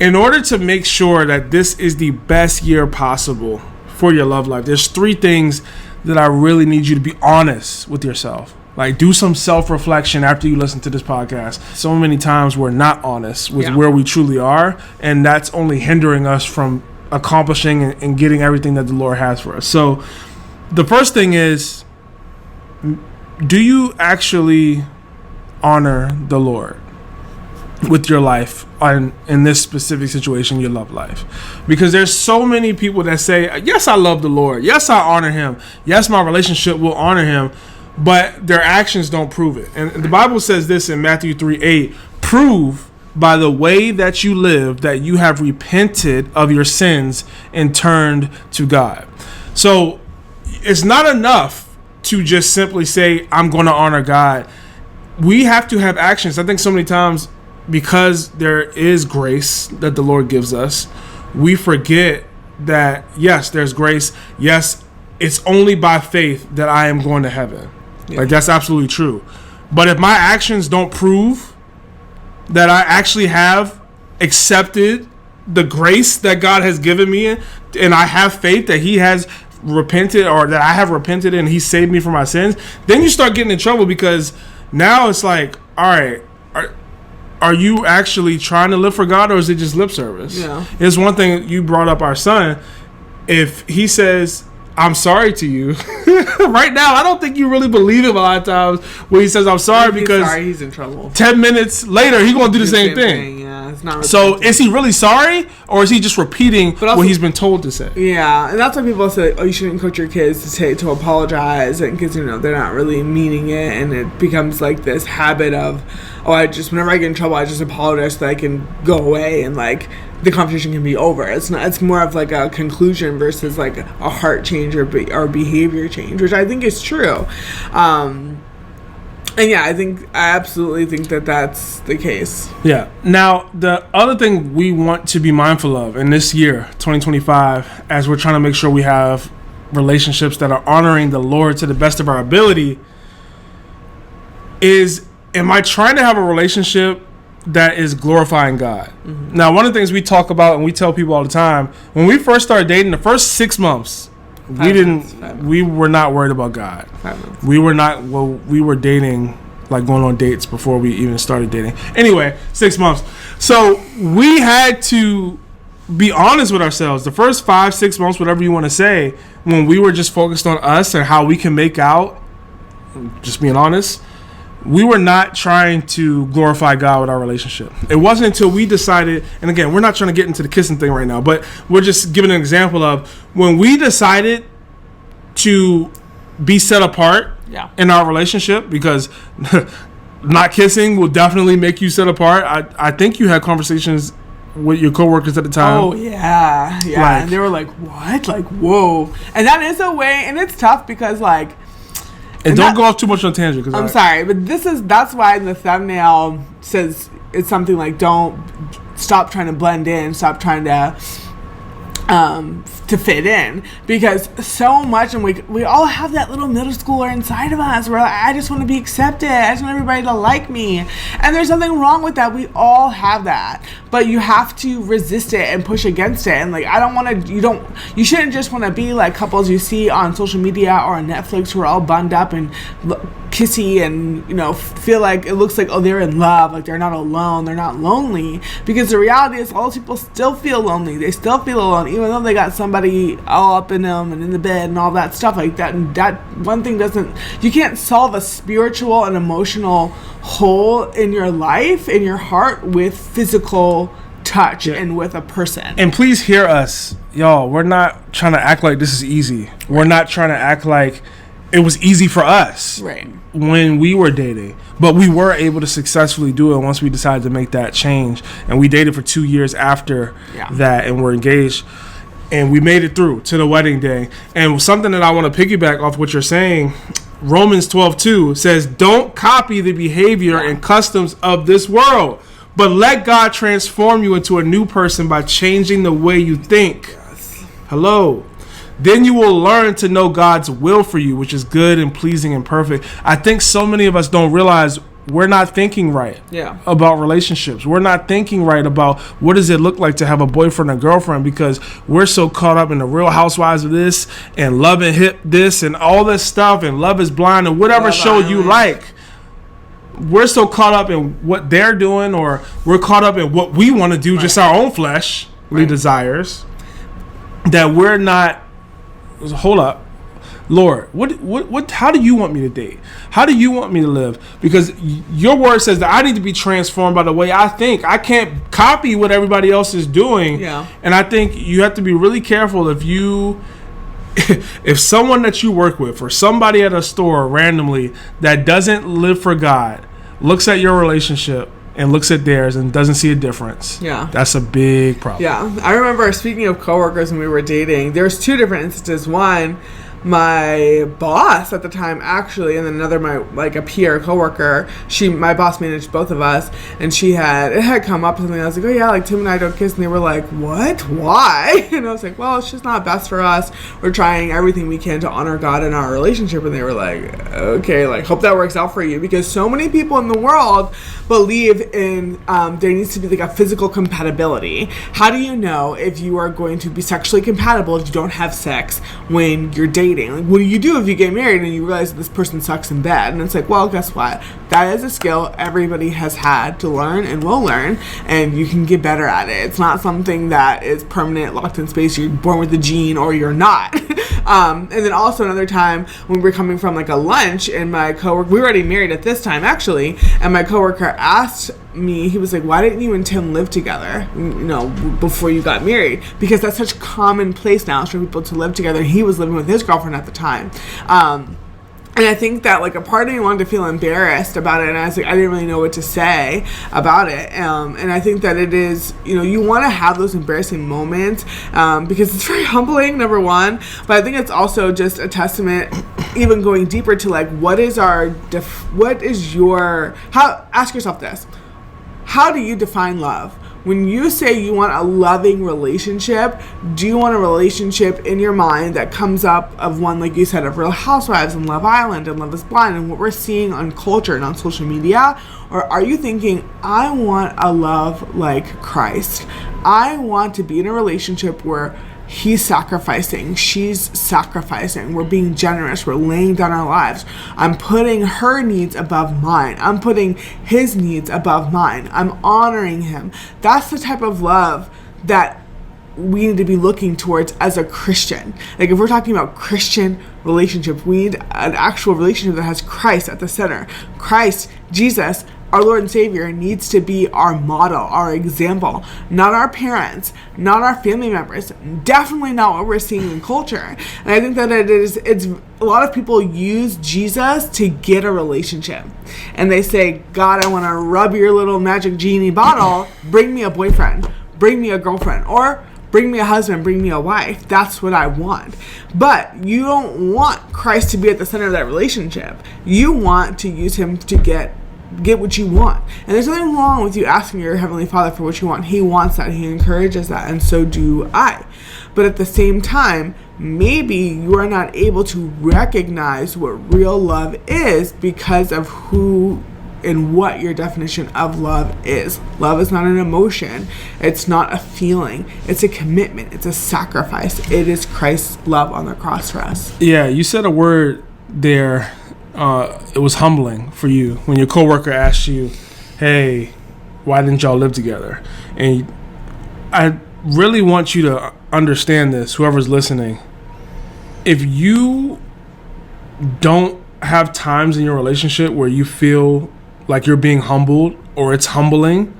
In order to make sure that this is the best year possible for your love life, there's 3 things that I really need you to be honest with yourself. Like, do some self-reflection after you listen to this podcast. So many times we're not honest with where we truly are, and that's only hindering us from accomplishing and getting everything that the Lord has for us. So the first thing is, do you actually honor the Lord with your life in this specific situation, your love life? Because there's so many people that say, yes, I love the Lord. Yes, I honor him. Yes, my relationship will honor him. But their actions don't prove it. And the Bible says this in Matthew 3:8, prove by the way that you live that you have repented of your sins and turned to God. So it's not enough to just simply say, I'm going to honor God. We have to have actions. I think so many times, because there is grace that the Lord gives us, we forget that, yes, there's grace. Yes, it's only by faith that I am going to heaven. Yeah. Like, that's absolutely true. But if my actions don't prove that I actually have accepted the grace that God has given me, and I have faith that he has repented, or that I have repented and he saved me from my sins, then you start getting in trouble, because now it's like, all right, are you actually trying to live for God, or is it just lip service? Yeah. It's one thing, you brought up our son. If he says, I'm sorry to you, right now, I don't think you really believe him a lot of times when he says, I'm sorry, because he's in trouble. 10 minutes later, he's going to do the same thing. Yeah, it's not. So is he really sorry, or is he just repeating what he's been told to say? Yeah, and that's why people say, oh, you shouldn't coach your kids to apologize, and because, they're not really meaning it, and it becomes like this habit of, whenever I get in trouble, I just apologize so that I can go away, and like the conversation can be over. It's more of like a conclusion versus like a heart change or behavior change, which I think is true. And yeah, I absolutely think that that's the case. Yeah. Now, the other thing we want to be mindful of in this year, 2025, as we're trying to make sure we have relationships that are honoring the Lord to the best of our ability, is, am I trying to have a relationship that is glorifying God? Mm-hmm. Now, one of the things we talk about and we tell people all the time, when we first started dating, the first 6 months, we were not worried about God. We were dating, like going on dates before we even started dating. Anyway, 6 months. So we had to be honest with ourselves. The first 5-6 months, whatever you want to say, when we were just focused on us and how we can make out, just being honest, we were not trying to glorify God with our relationship. It wasn't until we decided, and again, we're not trying to get into the kissing thing right now, but we're just giving an example of when we decided to be set apart in our relationship, because not kissing will definitely make you set apart. I think you had conversations with your coworkers at the time. Oh, yeah. Yeah. And they were like, what? Like, whoa. And that is a way, and it's tough because, like, and don't go off too much on tangent. I'm sorry, but that's why the thumbnail says it's something like, don't stop trying to blend in, stop trying to fit in, because so much, and we all have that little middle schooler inside of us where I just want to be accepted, I just want everybody to like me, and there's nothing wrong with that. We all have that, but you have to resist it and push against it. And like, you shouldn't just want to be like couples you see on social media or on Netflix who are all bunned up and kissy and feel like it looks like, oh, they're in love, like they're not alone, they're not lonely, because the reality is all those people still feel lonely, they still feel alone, even though they got somebody all up in them and in the bed and all that stuff like that. And that one thing you can't solve a spiritual and emotional hole in your life, in your heart, with physical touch and with a person. And please hear us, y'all. We're not trying to act like this is easy. We're not trying to act like it was easy for us when we were dating, but we were able to successfully do it once we decided to make that change. And we dated for 2 years after that, and we're engaged, and we made it through to the wedding day. And something that I want to piggyback off what you're saying, Romans 12:2 says, don't copy the behavior and customs of this world, but let God transform you into a new person by changing the way you think. Hello. Then you will learn to know God's will for you, which is good and pleasing and perfect. I think so many of us don't realize we're not thinking right about relationships. We're not thinking right about what does it look like to have a boyfriend and girlfriend, because we're so caught up in the Real Housewives of this and Love and Hip this and all this stuff and Love is Blind and whatever show you like. We're so caught up in what they're doing, or we're caught up in what we want to do, just our own fleshly desires, that we're not. Hold up, Lord, what? How do you want me to date? How do you want me to live? Because your word says that I need to be transformed by the way I think. I can't copy what everybody else is doing. Yeah. And I think you have to be really careful if someone that you work with or somebody at a store randomly that doesn't live for God looks at your relationship and looks at theirs and doesn't see a difference. Yeah. That's a big problem. Yeah. I remember, speaking of coworkers when we were dating, there's two different instances. One, my boss at the time, actually, and then another, a peer coworker, my boss managed both of us, and it had come up something. I was like, oh yeah, like Tim and I don't kiss, and they were like, what? Why? And I was like, well, it's just not best for us. We're trying everything we can to honor God in our relationship. And they were like, okay, like, hope that works out for you, because so many people in the world believe in there needs to be like a physical compatibility. How do you know if you are going to be sexually compatible if you don't have sex when you're dating? Like, what do you do if you get married and you realize that this person sucks in bed? And it's like, well, guess what? That is a skill everybody has had to learn and will learn, and you can get better at it. It's not something that is permanent, locked in space. You're born with the gene or you're not. And then also another time when we were coming from like a lunch, and my coworker, we were already married at this time actually, and my coworker asked me, he was like, why didn't you and Tim live together, before you got married? Because that's such commonplace now for people to live together. He was living with his girlfriend at the time. And I think that like a part of me wanted to feel embarrassed about it, and I was like, I didn't really know what to say about it. And I think that it is, you want to have those embarrassing moments because it's very humbling, number one. But I think it's also just a testament, even going deeper, to like, ask yourself this: how do you define love? When you say you want a loving relationship, do you want a relationship in your mind that comes up of one, like you said, of Real Housewives and Love Island and Love is Blind and what we're seeing on culture and on social media? Or are you thinking, I want a love like Christ? I want to be in a relationship where he's sacrificing, she's sacrificing, we're being generous, we're laying down our lives. I'm putting her needs above mine. I'm putting his needs above mine. I'm honoring him. That's the type of love that we need to be looking towards as a Christian. Like, if we're talking about Christian relationships, we need an actual relationship that has Christ at the center. Christ, Jesus, our Lord and Savior, needs to be our model, our example, not our parents, not our family members, definitely not what we're seeing in culture. And I think that it's a lot of people use Jesus to get a relationship. And they say, God, I want to rub your little magic genie bottle, bring me a boyfriend, bring me a girlfriend, or bring me a husband, bring me a wife. That's what I want. But you don't want Christ to be at the center of that relationship. You want to use him to get what you want. And there's nothing wrong with you asking your Heavenly Father for what you want. He wants that. He encourages that. And so do I. But at the same time, maybe you are not able to recognize what real love is because of who and what your definition of love is. Love is not an emotion. It's not a feeling. It's a commitment. It's a sacrifice. It is Christ's love on the cross for us. Yeah, you said a word there. It was humbling for you when your coworker asked you, hey, why didn't y'all live together? And I really want you to understand this, whoever's listening. If you don't have times in your relationship where you feel like you're being humbled or it's humbling,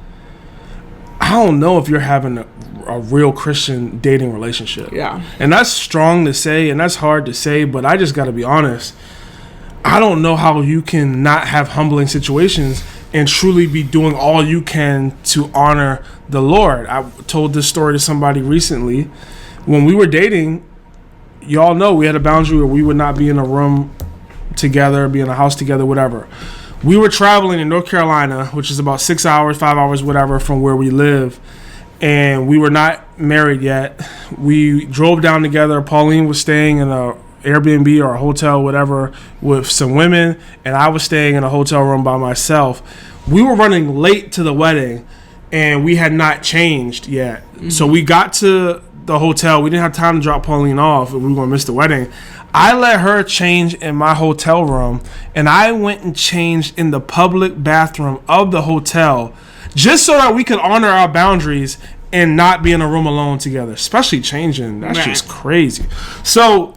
I don't know if you're having a real Christian dating relationship. Yeah. And that's strong to say, and that's hard to say, but I just got to be honest. I don't know how you can not have humbling situations and truly be doing all you can to honor the Lord. I told this story to somebody recently. When we were dating, y'all know we had a boundary where we would not be in a room together, be in a house together, whatever. We were traveling in North Carolina, which is about 6 hours, 5 hours, whatever, from where we live. And we were not married yet. We drove down together. Pauline was staying in a Airbnb or a hotel, whatever, with some women, and I was staying in a hotel room by myself. We were running late to the wedding, and we had not changed yet. Mm-hmm. So we got to the hotel. We didn't have time to drop Pauline off, and we were going to miss the wedding. I let her change in my hotel room, and I went and changed in the public bathroom of the hotel just so that we could honor our boundaries and not be in a room alone together, especially changing. That's just crazy. So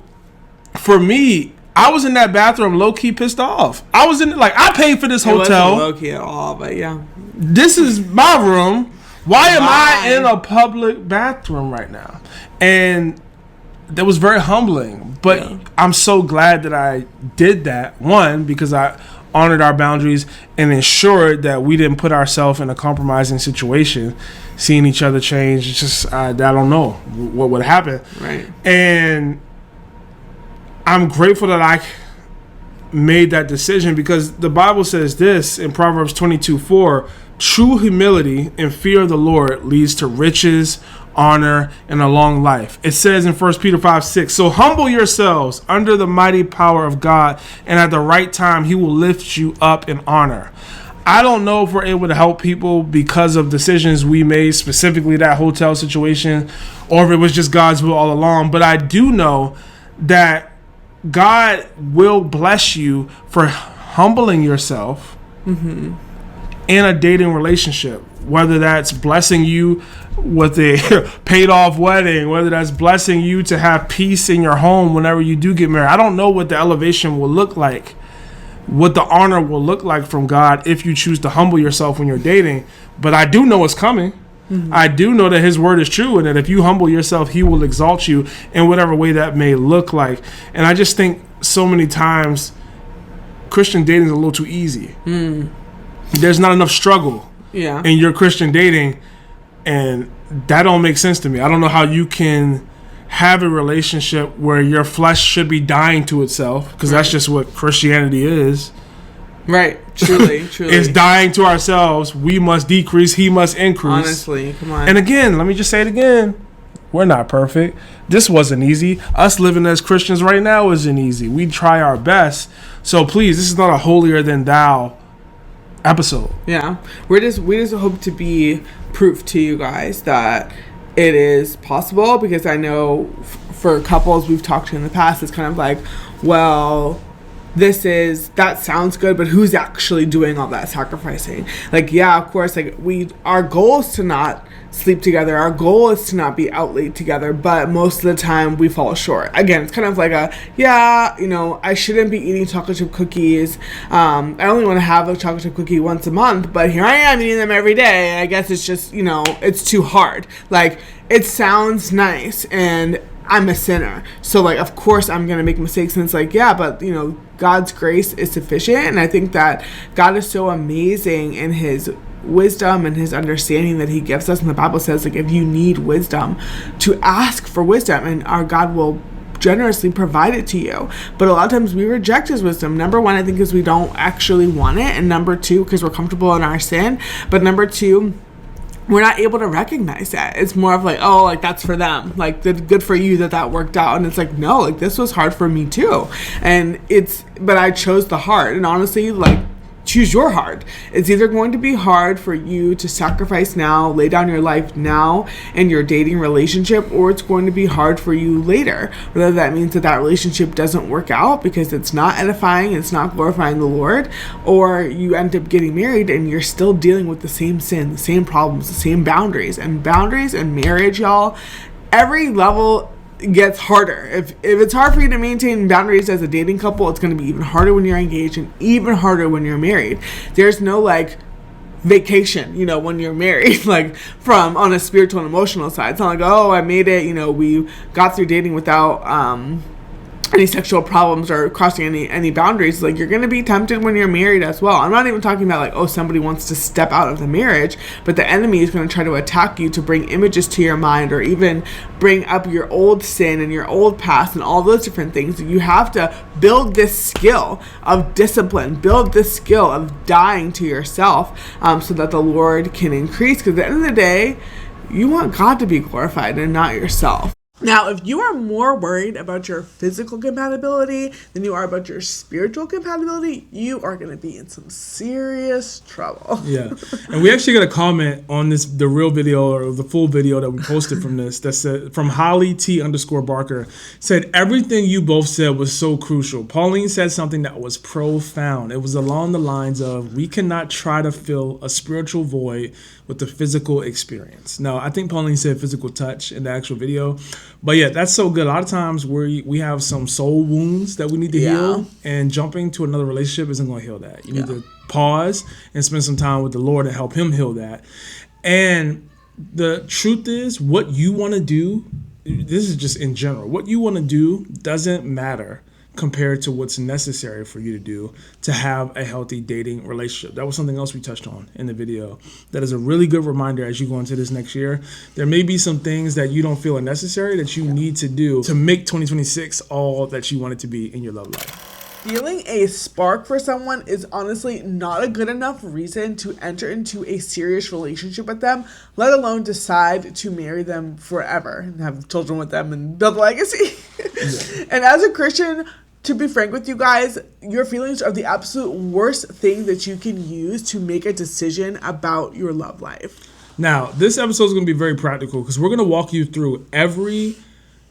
for me, I was in that bathroom low-key pissed off. I was in, like, I paid for this hotel. It wasn't low-key at all, but yeah. This is my room. Why am I in a public bathroom right now? And that was very humbling. But I'm so glad that I did that. One, because I honored our boundaries and ensured that we didn't put ourselves in a compromising situation. Seeing each other change, it's just, I don't know what would happen. Right. And I'm grateful that I made that decision, because the Bible says this in Proverbs 22:4, true humility and fear of the Lord leads to riches, honor, and a long life. It says in 1 Peter 5:6, so humble yourselves under the mighty power of God, and at the right time he will lift you up in honor. I don't know if we're able to help people because of decisions we made, specifically that hotel situation, or if it was just God's will all along, but I do know that God will bless you for humbling yourself in a dating relationship, whether that's blessing you with a paid off wedding, whether that's blessing you to have peace in your home whenever you do get married. I don't know what the elevation will look like, what the honor will look like from God if you choose to humble yourself when you're dating, but I do know it's coming. I do know that his word is true, and that if you humble yourself, he will exalt you in whatever way that may look like. And I just think so many times Christian dating is a little too easy. There's not enough struggle in your Christian dating, and that don't make sense to me. I don't know how you can have a relationship where your flesh should be dying to itself, because that's just what Christianity is. Right, truly. It's dying to ourselves. We must decrease, he must increase. Honestly, come on. And again, let me just say it again. We're not perfect. This wasn't easy. Us living as Christians right now isn't easy. We try our best. So please, this is not a holier than thou episode. Yeah. We just hope to be proof to you guys that it is possible, because I know for couples we've talked to in the past, it's kind of like, well, that sounds good, but who's actually doing all that sacrificing? Like, yeah, of course, like our goal is to not sleep together. Our goal is to not be out late together, but most of the time we fall short. Again, it's kind of like I shouldn't be eating chocolate chip cookies. I only want to have a chocolate chip cookie once a month, but here I am eating them every day. I guess it's just, it's too hard. Like, it sounds nice, and I'm a sinner, so like, of course I'm gonna make mistakes. And it's like, yeah, but God's grace is sufficient. And I think that God is so amazing in his wisdom and his understanding that he gives us. And the Bible says, like, if you need wisdom, to ask for wisdom, and our God will generously provide it to you. But a lot of times we reject his wisdom. Number one, I think, is we don't actually want it, and number two, because we're comfortable in our sin. But number two, we're not able to recognize that. It's more of like, oh, like, that's for them. Like, good for you that worked out. And it's like, no, like, this was hard for me too. But I chose the hard. And honestly, like, choose your hard. It's either going to be hard for you to sacrifice now, lay down your life now in your dating relationship, or it's going to be hard for you later. Whether that means that relationship doesn't work out because it's not edifying, it's not glorifying the Lord, or you end up getting married and you're still dealing with the same sin, the same problems, the same boundaries. And boundaries in marriage, y'all, every level gets harder. If it's hard for you to maintain boundaries as a dating couple, it's going to be even harder when you're engaged, and even harder when you're married. There's no like vacation, when you're married, like, from on a spiritual and emotional side. It's not like, oh, I made it, we got through dating without any sexual problems or crossing any boundaries. Like, you're going to be tempted when you're married as well. I'm not even talking about like, oh, somebody wants to step out of the marriage, but the enemy is going to try to attack you to bring images to your mind, or even bring up your old sin and your old past and all those different things. You have to build this skill of discipline, build this skill of dying to yourself, so that the Lord can increase. Because at the end of the day, you want God to be glorified and not yourself. Now, if you are more worried about your physical compatibility than you are about your spiritual compatibility, you are going to be in some serious trouble. Yeah. And we actually got a comment on the real video or the full video that we posted from this that said, from Holly T_Barker, said, everything you both said was so crucial. Pauline said something that was profound. It was along the lines of, we cannot try to fill a spiritual void with the physical experience. Now, I think Pauline said physical touch in the actual video. But yeah, that's so good. A lot of times we have some soul wounds that we need to heal, and jumping to another relationship isn't going to heal that. You need to pause and spend some time with the Lord and help him heal that. And the truth is, what you want to do, this is just in general, what you want to do doesn't matter compared to what's necessary for you to do to have a healthy dating relationship. That was something else we touched on in the video. That is a really good reminder as you go into this next year. There may be some things that you don't feel are necessary that you need to do to make 2026 all that you want it to be in your love life. Feeling a spark for someone is honestly not a good enough reason to enter into a serious relationship with them, let alone decide to marry them forever and have children with them and build a legacy. And as a Christian, to be frank with you guys, your feelings are the absolute worst thing that you can use to make a decision about your love life. Now, this episode is going to be very practical because we're going to walk you through every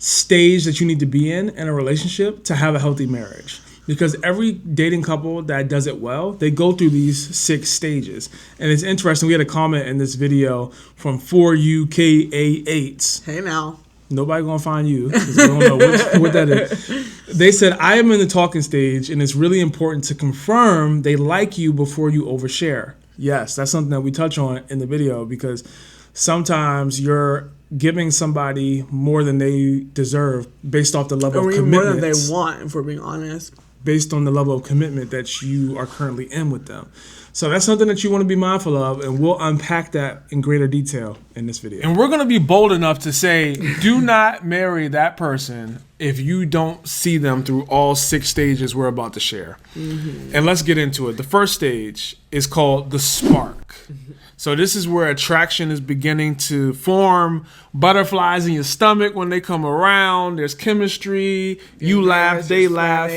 stage that you need to be in a relationship to have a healthy marriage. Because every dating couple that does it well, they go through these 6 stages. And it's interesting, we had a comment in this video from 4UKA8s. Hey now. Nobody gonna find you because we don't know what that is. They said, I am in the talking stage and it's really important to confirm they like you before you overshare. Yes, that's something that we touch on in the video because sometimes you're giving somebody more than they deserve based off the level of commitment. More than they want, if we're being honest. Based on the level of commitment that you are currently in with them. So that's something that you want to be mindful of, and we'll unpack that in greater detail in this video. And we're going to be bold enough to say, do not marry that person if you don't see them through all 6 stages we're about to share. Mm-hmm. And let's get into it. The first stage is called the spark. Mm-hmm. So this is where attraction is beginning to form, butterflies in your stomach when they come around, there's chemistry, you laugh, they laugh.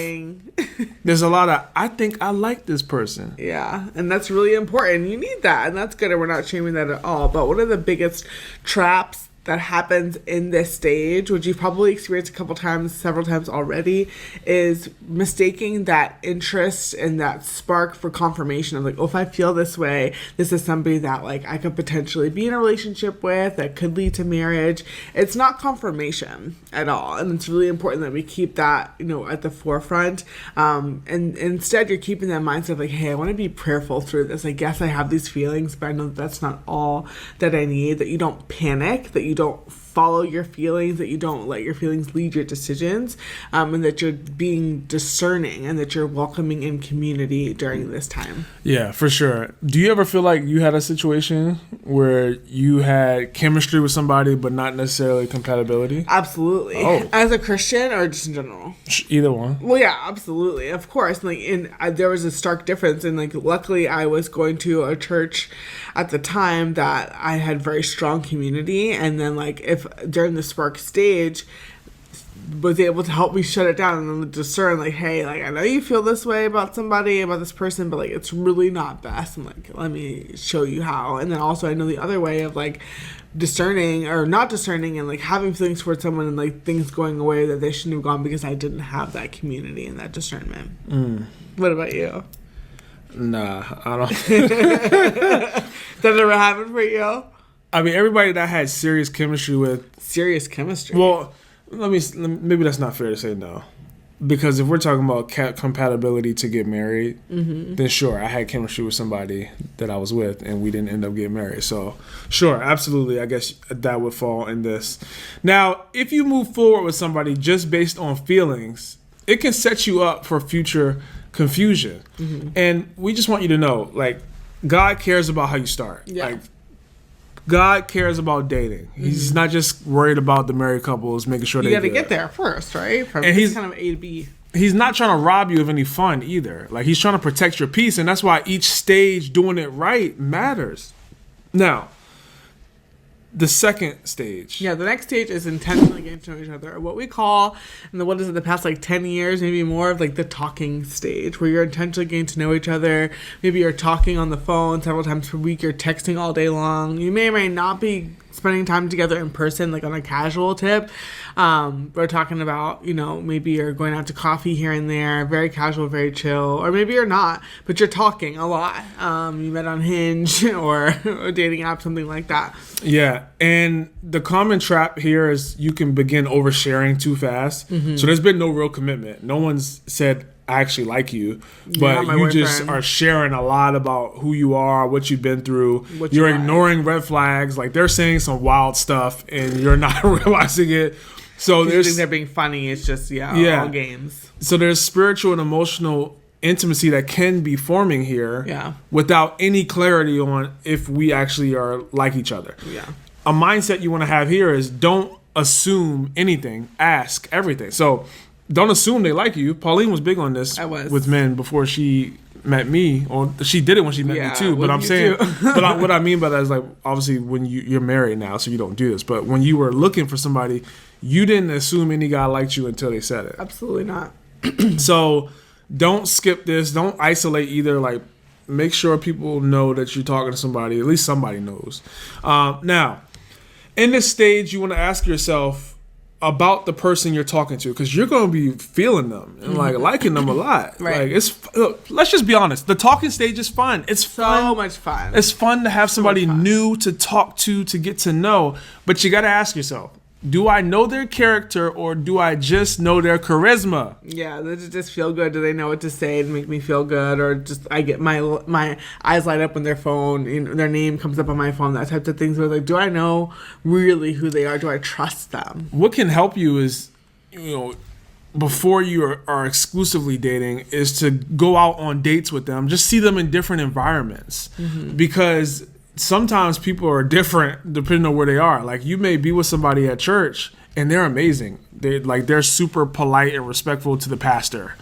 There's a lot of, I think I like this person. Yeah, and that's really important. You need that, and that's good, and we're not shaming that at all. But one of the biggest traps that happens in this stage, which you've probably experienced a couple times, several times already, is mistaking that interest and that spark for confirmation of like, oh, if I feel this way, this is somebody that like I could potentially be in a relationship with that could lead to marriage. It's not confirmation at all, and it's really important that we keep that, you know, at the forefront. And instead, you're keeping that mindset of like, hey, I want to be prayerful through this. I guess I have these feelings, but I know that's not all that I need. That you don't panic, that you don't follow your feelings, that you don't let your feelings lead your decisions, and that you're being discerning and that you're welcoming in community during this time. Yeah, for sure. Do you ever feel like you had a situation where you had chemistry with somebody but not necessarily compatibility? Absolutely. Oh. As a Christian or just in general? Either one. Well, yeah, absolutely. Of course. Like, there was a stark difference, and like, luckily I was going to a church at the time that I had very strong community, and then like if during the spark stage was able to help me shut it down and then discern like, hey, like I know you feel this way about somebody, about this person, but like it's really not best, and like let me show you how. And then also I know the other way of like discerning or not discerning and like having feelings towards someone and like things going away that they shouldn't have gone because I didn't have that community and that discernment. What about you? Nah, I don't. That never happened for you? I mean, everybody that I had serious chemistry with. Serious chemistry? Well, maybe that's not fair to say no. Because if we're talking about compatibility to get married, then sure, I had chemistry with somebody that I was with and we didn't end up getting married. So sure, absolutely, I guess that would fall in this. Now, if you move forward with somebody just based on feelings, it can set you up for future confusion. And we just want you to know, like, God cares about how you start. Yeah. Like, God cares about dating. He's not just worried about the married couples, making sure you they got to get there first, right? From and he's kind of A to B. He's not trying to rob you of any fun either. Like, he's trying to protect your peace, and that's why each stage doing it right matters. Now, the second stage. Yeah, the next stage is intentionally getting to know each other. What we call, the past like 10 years, maybe more of like the talking stage, where you're intentionally getting to know each other. Maybe you're talking on the phone several times per week. You're texting all day long. You may or may not be spending time together in person, like on a casual tip. We're talking about, maybe you're going out to coffee here and there, very casual, very chill, or maybe you're not, but you're talking a lot. You met on Hinge or a dating app, something like that. Yeah, and the common trap here is you can begin oversharing too fast. Mm-hmm. So there's been no real commitment. No one's said, I actually like you, but you just are sharing a lot about who you are, what you've been through. You're ignoring red flags. Like, they're saying some wild stuff and you're not realizing it. So there's, they're being funny. It's just, all games. So there's spiritual and emotional intimacy that can be forming here without any clarity on if we actually are like each other. Yeah. A mindset you want to have here is don't assume anything, ask everything. So don't assume they like you. Pauline was big on this with men before she met me, or she did it when she met me too. But I'm saying, what I mean by that is, like, obviously when you're married now, so you don't do this. But when you were looking for somebody, you didn't assume any guy liked you until they said it. Absolutely not. So don't skip this. Don't isolate either. Like, make sure people know that you're talking to somebody. At least somebody knows. Now, in this stage, you want to ask yourself about the person you're talking to, because you're going to be feeling them and like liking them a lot. Right. Like, let's just be honest. The talking stage is fun. It's fun. So much fun. It's fun to have somebody new to talk to get to know. But you got to ask yourself, do I know their character or do I just know their charisma? Yeah, does it just feel good? Do they know what to say to make me feel good? Or just I get my eyes light up when their phone, their name comes up on my phone, that type of things. Where like, do I know really who they are? Do I trust them? What can help you is, before you are exclusively dating, is to go out on dates with them. Just see them in different environments. Mm-hmm. Because sometimes people are different depending on where they are. Like, you may be with somebody at church and they're amazing. They're super polite and respectful to the pastor.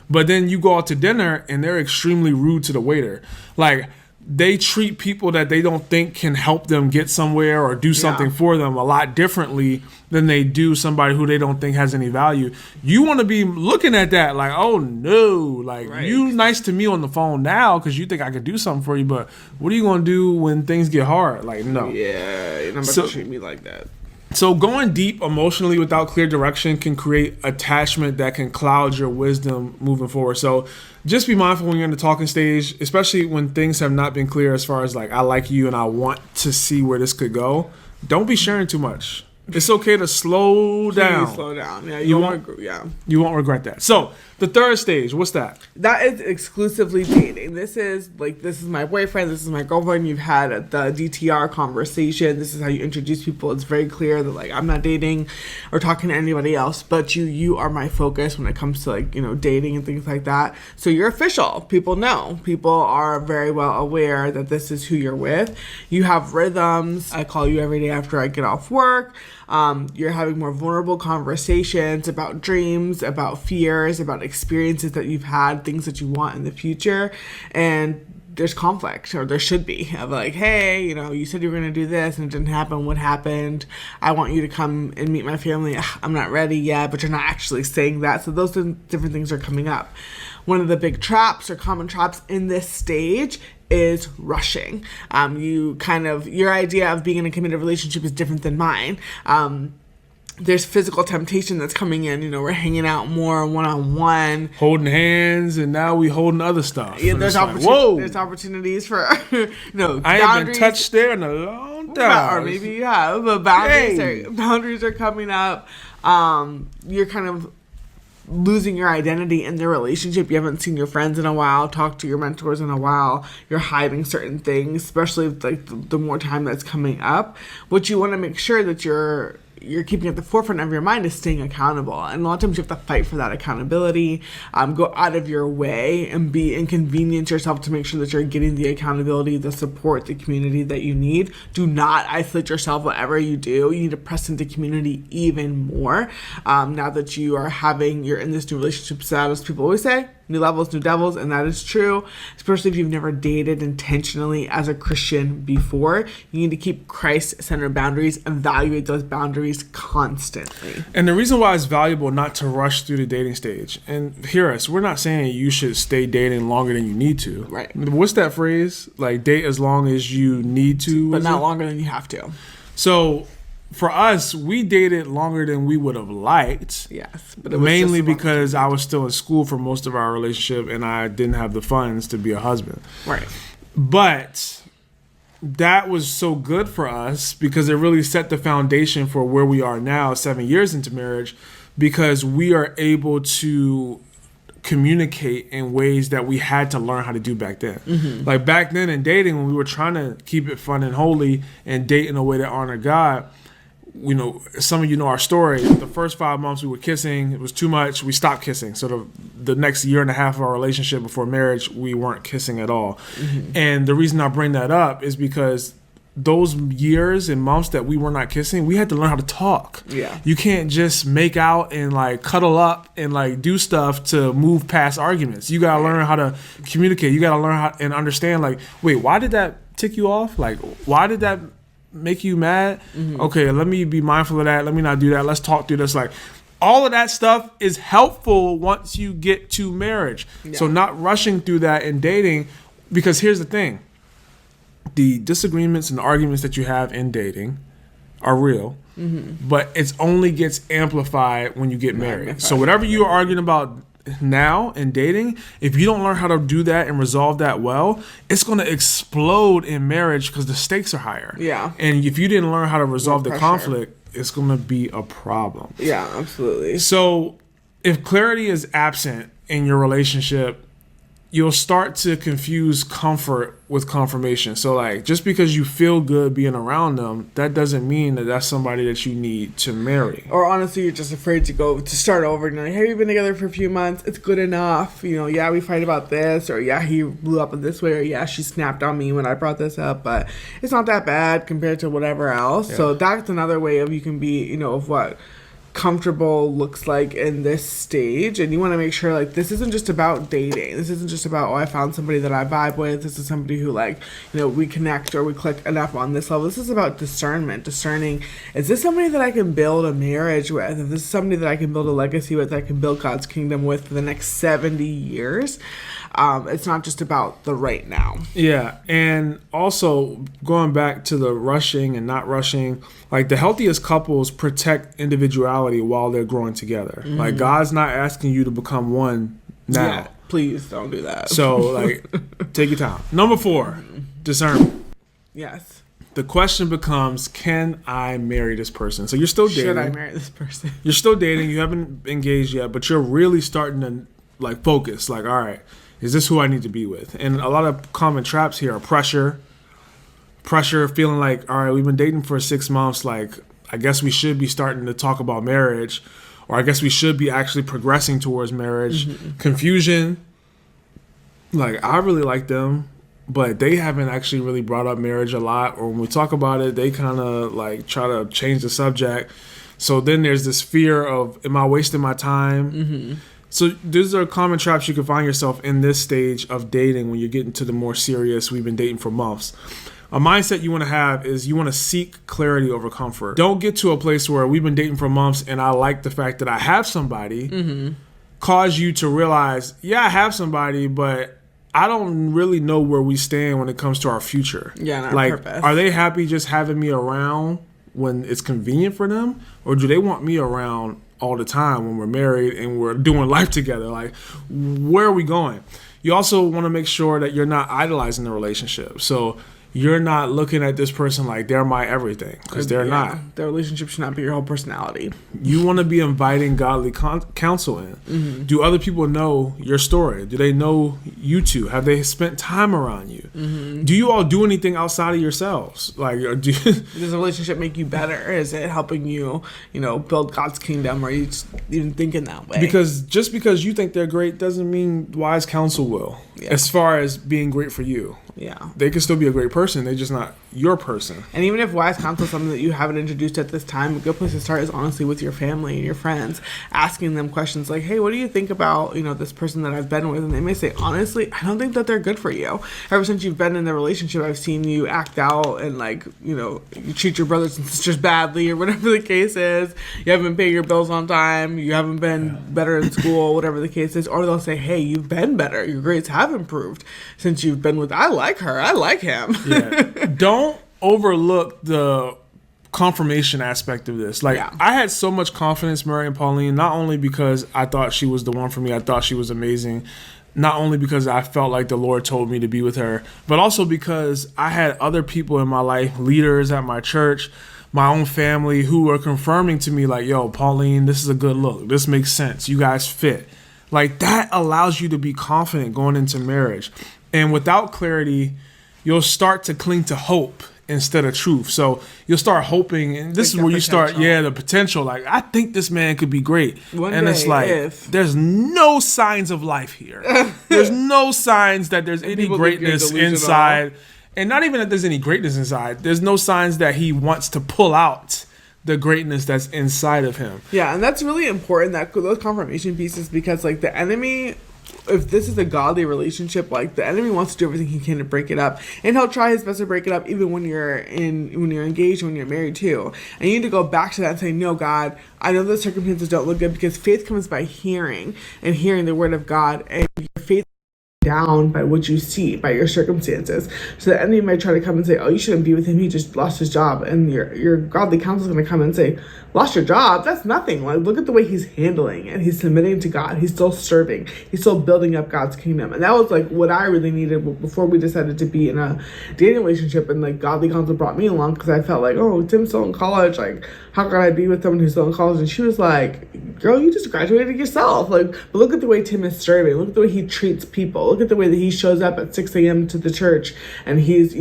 But then you go out to dinner and they're extremely rude to the waiter. Like, they treat people that they don't think can help them get somewhere or do something for them a lot differently than they do somebody who they don't think has any value. You want to be looking at that like, oh no, like, you nice to me on the phone now because you think I could do something for you, but what are you going to do when things get hard? Like, no. Yeah, you're not about to treat me like that. So going deep emotionally without clear direction can create attachment that can cloud your wisdom moving forward. So just be mindful when you're in the talking stage, especially when things have not been clear as far as like, I like you and I want to see where this could go. Don't be sharing too much. It's okay to slow down. Please slow down. Yeah, you won't regret that. So the third stage, what's that? That is exclusively dating. This is my boyfriend, this is my girlfriend. You've had the DTR conversation. This is how you introduce people. It's very clear that like, I'm not dating or talking to anybody else, but you are my focus when it comes to like, dating and things like that. So you're official. People know. People are very well aware that this is who you're with. You have rhythms. I call you every day after I get off work. You're having more vulnerable conversations about dreams, about fears, about experiences that you've had, things that you want in the future. And there's conflict, or there should be, of like, hey, you said you were going to do this and it didn't happen. What happened? I want you to come and meet my family. I'm not ready yet, but you're not actually saying that. So those different things are coming up. One of the big traps or common traps in this stage is rushing. Your idea of being in a committed relationship is different than mine. There's physical temptation that's coming in. We're hanging out more one-on-one. Holding hands, and now we holding other stuff. Yeah, there's opportunities for, I haven't been touched there in a long time. Or maybe you have, but boundaries are coming up. You're kind of losing your identity in the relationship. You haven't seen your friends in a while, talked to your mentors in a while. You're hiding certain things, especially like the more time that's coming up. What you want to make sure that you're keeping at the forefront of your mind is staying accountable. And a lot of times you have to fight for that accountability, go out of your way and inconvenience yourself to make sure that you're getting the accountability, the support, the community that you need. Do not isolate yourself. Whatever you do, you need to press into community even more. Now that you're in this new relationship status, people always say, new levels, new devils, and that is true, especially if you've never dated intentionally as a Christian before. You need to keep Christ-centered boundaries, evaluate those boundaries constantly. And the reason why it's valuable not to rush through the dating stage, and hear us, we're not saying you should stay dating longer than you need to. Right. What's that phrase? Like, date as long as you need to? But not longer than you have to. So for us, we dated longer than we would have liked. Yes. But it was mainly just because I was still in school for most of our relationship and I didn't have the funds to be a husband. Right. But that was so good for us because it really set the foundation for where we are now, 7 years into marriage, because we are able to communicate in ways that we had to learn how to do back then. Mm-hmm. Like back then in dating, when we were trying to keep it fun and holy and date in a way that honored God, you know, some of you know our story. The first 5 months we were kissing, it was too much. We stopped kissing. So the next year and a half of our relationship before marriage, we weren't kissing at all. Mm-hmm. And the reason I bring that up is because those years and months that we were not kissing, we had to learn how to talk. Yeah. You can't just make out and like cuddle up and like do stuff to move past arguments. You gotta learn how to communicate. You gotta learn how and understand, like, wait, why did that tick you off? Like, why did that make you mad? Mm-hmm. Okay, let me be mindful of that. Let me not do that. Let's talk through this. Like, all of that stuff is helpful once you get to marriage. Yeah. So not rushing through that in dating, because here's the thing. The disagreements and the arguments that you have in dating are real, but it only gets amplified when you get married. So whatever you're arguing about now in dating, if you don't learn how to do that and resolve that well, it's going to explode in marriage because the stakes are higher. Yeah. And if you didn't learn how to resolve the conflict, it's going to be a problem. Yeah, absolutely. So if clarity is absent in your relationship, you'll start to confuse comfort with confirmation. So like, just because you feel good being around them, that doesn't mean that that's somebody that you need to marry. Or honestly, you're just afraid to start over. And you're like, hey, we've been together for a few months. It's good enough. You know, yeah, we fight about this, or yeah, he blew up in this way, or yeah, she snapped on me when I brought this up, but it's not that bad compared to whatever else. Yeah. So that's another way of you can be, you know, of what comfortable looks like in this stage. And you want to make sure, like, this isn't just about dating. This isn't just about, oh, I found somebody that I vibe with. This is somebody who, like, you know, we connect or we click enough on this level. This is about discernment, discerning, is this somebody that I can build a marriage with? Is this somebody that I can build a legacy with, that I can build God's kingdom with for the next 70 years? It's not just about the right now. Yeah. And also going back to the rushing and not rushing, like the healthiest couples protect individuality while they're growing together. Mm-hmm. Like God's not asking you to become one now. Yeah, please don't do that. So like, take your time. Number 4, discernment. Yes. The question becomes, can I marry this person? So you're still dating. Should I marry this person? You're still dating. You haven't engaged yet, but you're really starting to like focus. Like, all right, is this who I need to be with? And a lot of common traps here are pressure, feeling like, all right, we've been dating for 6 months. Like, I guess we should be starting to talk about marriage, or I guess we should be actually progressing towards marriage. Mm-hmm. Confusion. Like, I really like them, but they haven't actually really brought up marriage a lot. Or when we talk about it, they kind of like try to change the subject. So then there's this fear of, am I wasting my time? Mm-hmm. So these are common traps you can find yourself in this stage of dating when you're getting to the more serious, we've been dating for months. A mindset you want to have is you want to seek clarity over comfort. Don't get to a place where we've been dating for months and I like the fact that I have somebody, cause you to realize, yeah, I have somebody, but I don't really know where we stand when it comes to our future. Yeah, and our like, purpose. Are they happy just having me around when it's convenient for them? Or do they want me around all the time when we're married and we're doing life together? Like, where are we going? You also want to make sure that you're not idolizing the relationship. So you're not looking at this person like they're my everything, because they're not. Their relationship should not be your whole personality. You want to be inviting godly counsel in. Mm-hmm. Do other people know your story? Do they know you two? Have they spent time around you? Mm-hmm. Do you all do anything outside of yourselves? Like, does the relationship make you better? Is it helping you, build God's kingdom? Or are you just even thinking that way? Because just because you think they're great doesn't mean wise counsel will. Yeah. As far as being great for you. Yeah. They can still be a great person. They're just not your person. And even if wise counsel is something that you haven't introduced at this time, a good place to start is honestly with your family and your friends, asking them questions like, hey, what do you think about, this person that I've been with? And they may say, honestly, I don't think that they're good for you. Ever since you've been in the relationship, I've seen you act out and you treat your brothers and sisters badly or whatever the case is. You haven't been paying your bills on time. You haven't been better in school, whatever the case is. Or they'll say, hey, you've been better. Your grades have improved since you've been with, I like her. I like him. Yeah. Don't overlook the confirmation aspect of this. I had so much confidence marrying Pauline, not only because I thought she was the one for me, I thought she was amazing, not only because I felt like the Lord told me to be with her, but also because I had other people in my life, leaders at my church, my own family, who were confirming to me like, yo, Pauline, this is a good look. This makes sense. You guys fit. That allows you to be confident going into marriage. And without clarity, you'll start to cling to hope instead of truth. So you'll start hoping, and this is where you start, the potential. I think this man could be great. There's no signs of life here. There's no signs that there's any greatness inside. And not even that there's any greatness inside. There's no signs that he wants to pull out the greatness that's inside of him. Yeah, and that's really important, that those confirmation pieces, because the enemy, if this is a godly relationship, the enemy wants to do everything he can to break it up, and he'll try his best to break it up even when you're engaged, when you're married too. And you need to go back to that and say, no, God, I know the circumstances don't look good, because faith comes by hearing, and hearing the word of God, and your faith down by what you see, by your circumstances. So the enemy might try to come and say, oh, you shouldn't be with him, he just lost his job. And your godly counsel is going to come and say, lost your job? That's nothing. Look at the way he's handling and he's submitting to God. He's still serving. He's still building up God's kingdom. And that was what I really needed before we decided to be in a dating relationship. And godly counsel brought me along, because I felt oh, Tim's still in college. How can I be with someone who's still in college? And she was like, girl, you just graduated yourself. But look at the way Tim is serving. Look at the way he treats people. Look at the way that he shows up at 6 a.m. to the church, and he's,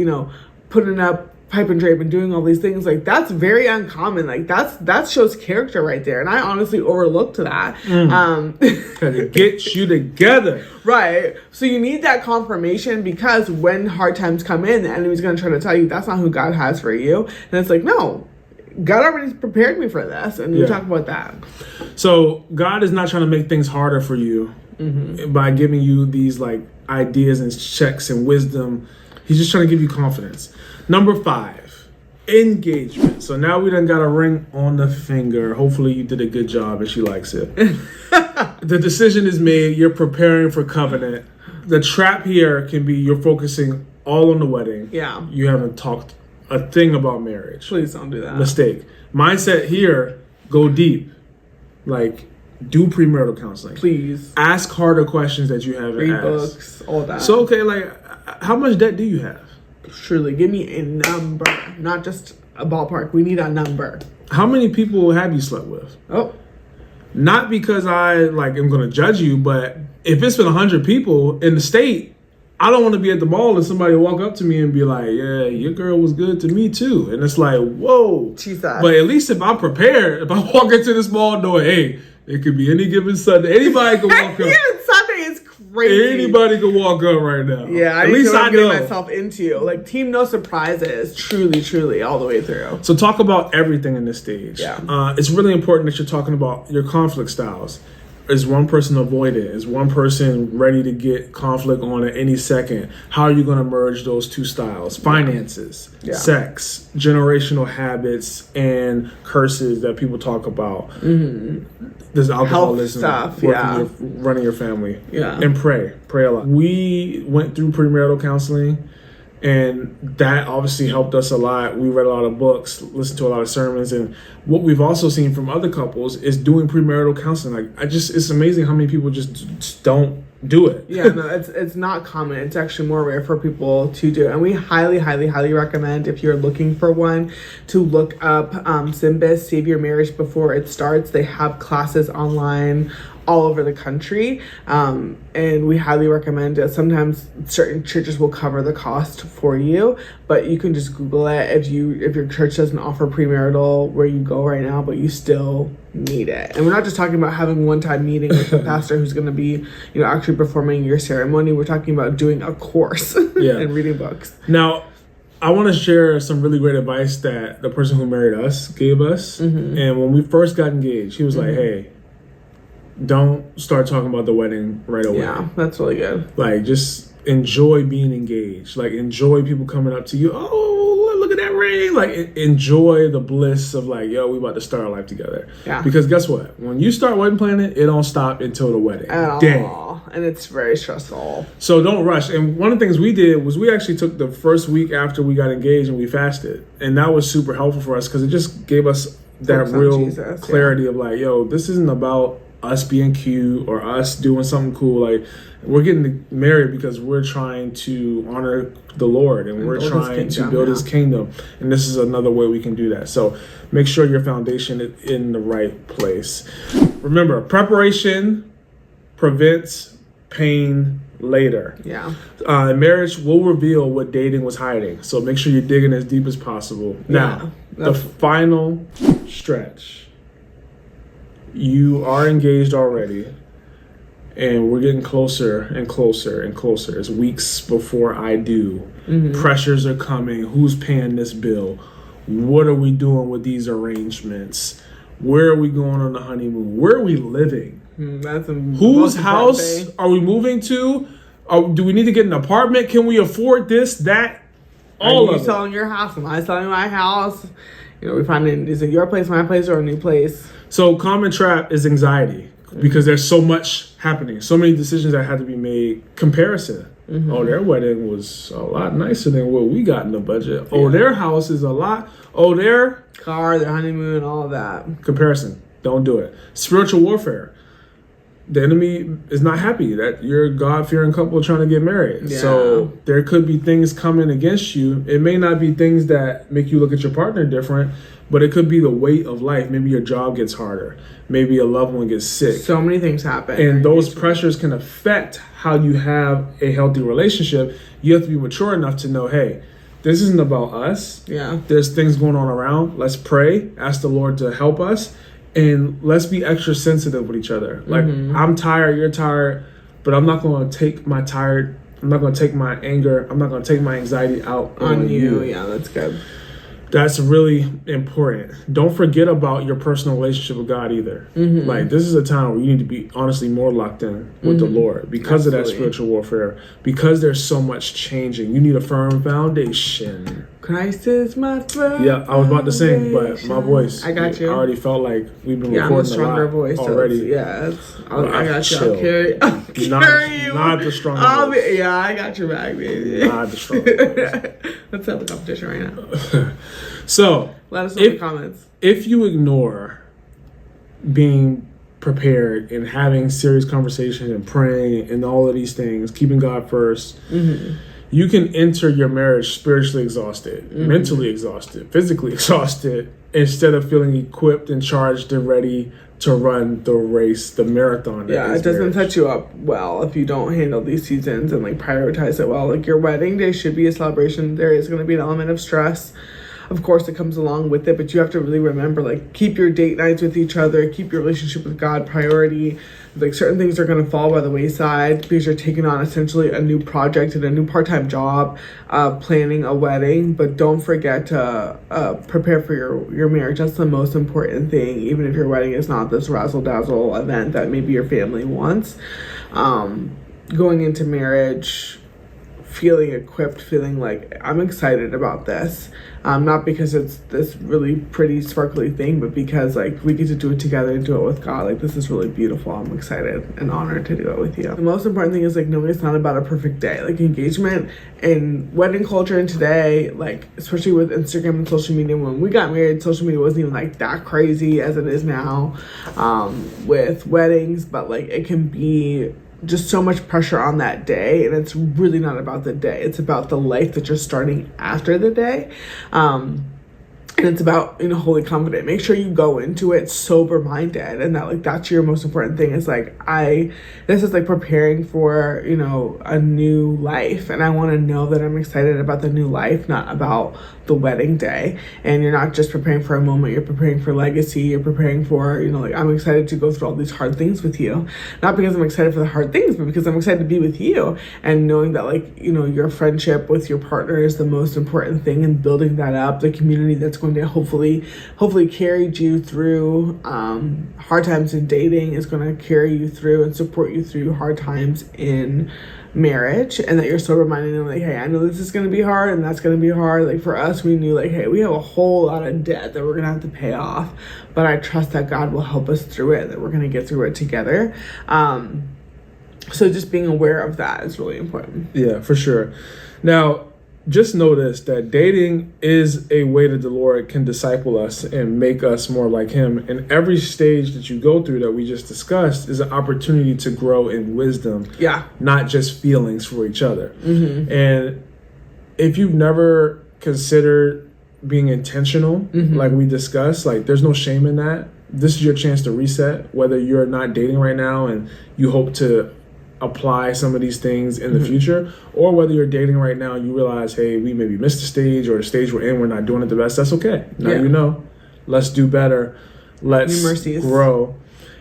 putting up pipe and drape and doing all these things. That's very uncommon. That shows character right there. And I honestly overlooked that. To get you together. Right. So you need that confirmation, because when hard times come in, the enemy's going to try to tell you that's not who God has for you. And it's no, God already prepared me for this. And we talk about that. So God is not trying to make things harder for you by giving you these ideas and checks and wisdom. He's just trying to give you confidence. Number 5, engagement. So now we done got a ring on the finger. Hopefully you did a good job and she likes it. The decision is made. You're preparing for covenant. The trap here can be you're focusing all on the wedding. Yeah. You haven't talked a thing about marriage. Please don't do that. Mistake. Mindset here, go deep. Do premarital counseling. Please. Ask harder questions that you haven't Read asked. Books, all that. So, how much debt do you have? Truly, give me a number, not just a ballpark. We need a number. How many people have you slept with? Oh. Not because I am going to judge you, but if it's been 100 people in the state, I don't want to be at the mall and somebody walk up to me and be like, yeah, your girl was good to me too. And it's whoa. Jesus. But at least if I'm prepared, if I walk into this mall knowing, hey, it could be any given Sunday. Anybody can walk up. Even Sunday is crazy. Anybody can walk up right now. Yeah, at least I know. Myself into team no surprises, truly all the way through. So talk about everything in this stage. Yeah, it's really important that you're talking about your conflict styles. Is one person avoidant? Is one person ready to get conflict on at any second? How are you going to merge those two styles? Finances, sex, generational habits, and curses that people talk about. There's alcoholism, health stuff, running your family. Yeah. And pray a lot. We went through premarital counseling, and that obviously helped us a lot. We read a lot of books, listened to a lot of sermons, and what we've also seen from other couples is doing premarital counseling. It's amazing how many people just don't do it. Yeah, no, it's not common. It's actually more rare for people to do. And we highly recommend, if you're looking for one, to look up Simbas, Save Your Marriage Before It Starts. They have classes online all over the country. And we highly recommend it. Sometimes certain churches will cover the cost for you, but you can just Google it if your church doesn't offer premarital where you go right now, but you still need it. And we're not just talking about having one-time meeting with the pastor who's going to be, actually performing your ceremony. We're talking about doing a course and reading books. Now, I want to share some really great advice that the person who married us gave us. And when we first got engaged, he was like, hey, don't start talking about the wedding right away. Yeah, that's really good. Like, just enjoy being engaged. Like, enjoy people coming up to you. Oh, look at that ring. Like, enjoy the bliss of like, yo, we about to start our life together. Yeah. Because guess what? When you start wedding planning, it don't stop until the wedding. Dang. And it's very stressful. So don't rush. And one of the things we did was we actually took the first week after we got engaged and we fasted. And that was super helpful for us because it just gave us that real clarity of like, yo, this isn't about us being cute or us doing something cool. Like, we're getting married because we're trying to honor the Lord and we're trying to build his kingdom. And this is another way we can do that. So make sure your foundation is in the right place. Remember, preparation prevents pain later. Yeah. Marriage will reveal what dating was hiding. So make sure you're digging as deep as possible. Now, the final stretch. You are engaged already, and we're getting closer and closer and closer. It's weeks before I do. Pressures are coming. Who's paying this bill? What are we doing with these arrangements? Where are we going on the honeymoon? Where are we living? Whose house are we moving to? Do we need to get an apartment? Can we afford this, that? All of it. Are you selling your house? Am I selling my house? We find it, is it your place, my place, or a new place? So common trap is anxiety because there's so much happening, so many decisions that had to be made. Comparison. Oh, their wedding was a lot nicer than what we got in the budget. Oh, their house is a lot. Oh, their car, their honeymoon, all of that. Comparison. Don't do it. Spiritual warfare. The enemy is not happy that you're a God-fearing couple trying to get married. Yeah. So there could be things coming against you. It may not be things that make you look at your partner different, but it could be the weight of life. Maybe your job gets harder. Maybe a loved one gets sick. So many things happen. And those pressures can affect how you have a healthy relationship. You have to be mature enough to know, hey, this isn't about us. Yeah. There's things going on around. Let's pray. Ask the Lord to help us. And let's be extra sensitive with each other. Like, I'm tired, you're tired, but I'm not going to take my I'm not going to take my anger, I'm not going to take my anxiety out on you. Yeah, that's good. That's really important. Don't forget about your personal relationship with God either. Like, this is a time where you need to be honestly more locked in with the Lord because of that spiritual warfare, because there's so much changing. You need a firm foundation. Christ is my firm. Yeah, I was about to sing, but my voice. I got you. I already felt like we've been I'm a recording stronger a lot voice already. I got you. I'll carry you. Not the stronger voice. I got your back, baby. Not the stronger voice. Let's have a competition right now. So, let us know in the comments. If you ignore being prepared and having serious conversations and praying and all of these things, keeping God first, you can enter your marriage spiritually exhausted, mentally exhausted, physically exhausted, instead of feeling equipped and charged and ready to run the race, the marathon. Yeah, it doesn't set you up well if you don't handle these seasons and like prioritize it well. Like, your wedding day should be a celebration. There is going to be an element of stress. Of course, it comes along with it, but you have to really remember, like, keep your date nights with each other, keep your relationship with God priority. Like, certain things are going to fall by the wayside because you're taking on essentially a new project and a new part-time job, planning a wedding. But don't forget to prepare for your marriage. That's the most important thing, even if your wedding is not this razzle-dazzle event that maybe your family wants. Going into marriage, feeling equipped, feeling like I'm excited about this. Not because it's this really pretty sparkly thing, but because like we get to do it together and do it with God. Like, this is really beautiful. I'm excited and honored to do it with you. The most important thing is like knowing it's not about a perfect day. Like, engagement and wedding culture and today, like especially with Instagram and social media, when we got married, social media wasn't even like that crazy as it is now with weddings, but like it can be just so much pressure on that day, and it's really not about the day. It's about the life that you're starting after the day. And it's about, wholly confident. Make sure you go into it sober minded, and that like that's your most important thing. Is like this is like preparing for, a new life, and I want to know that I'm excited about the new life, not about the wedding day. And you're not just preparing for a moment, you're preparing for legacy. You're preparing for, I'm excited to go through all these hard things with you, not because I'm excited for the hard things, but because I'm excited to be with you, and knowing that your friendship with your partner is the most important thing, and building that up, the community that's going to hopefully carry you through hard times in dating, is going to carry you through and support you through hard times in marriage, and that you're sober minded and like, hey, I know this is going to be hard and that's going to be hard. Like for us, we knew like, hey, we have a whole lot of debt that we're going to have to pay off, but I trust that God will help us through it, that we're going to get through it together. So just being aware of that is really important. Yeah, for sure. Now, just notice that dating is a way that the Lord can disciple us and make us more like him. And every stage that you go through that we just discussed is an opportunity to grow in wisdom. Yeah. Not just feelings for each other. Mm-hmm. And if you've never considered being intentional, like we discussed, like there's no shame in that. This is your chance to reset, whether you're not dating right now and you hope to apply some of these things in the future, or whether you're dating right now and you realize, hey, we maybe missed the stage, or the stage we're in, we're not doing it the best. That's okay. Now let's do better. Let's grow.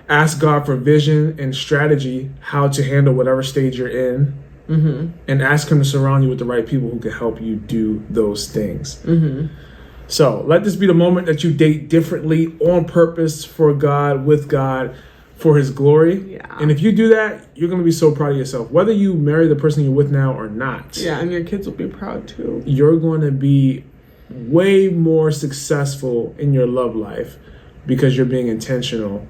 Ask God for vision and strategy, how to handle whatever stage you're in, and ask him to surround you with the right people who can help you do those things. So let this be the moment that you date differently, on purpose, for God, with God, for his glory. Yeah. And if you do that, you're going to be so proud of yourself, whether you marry the person you're with now or not. Yeah, and your kids will be proud too. You're going to be way more successful in your love life because you're being intentional,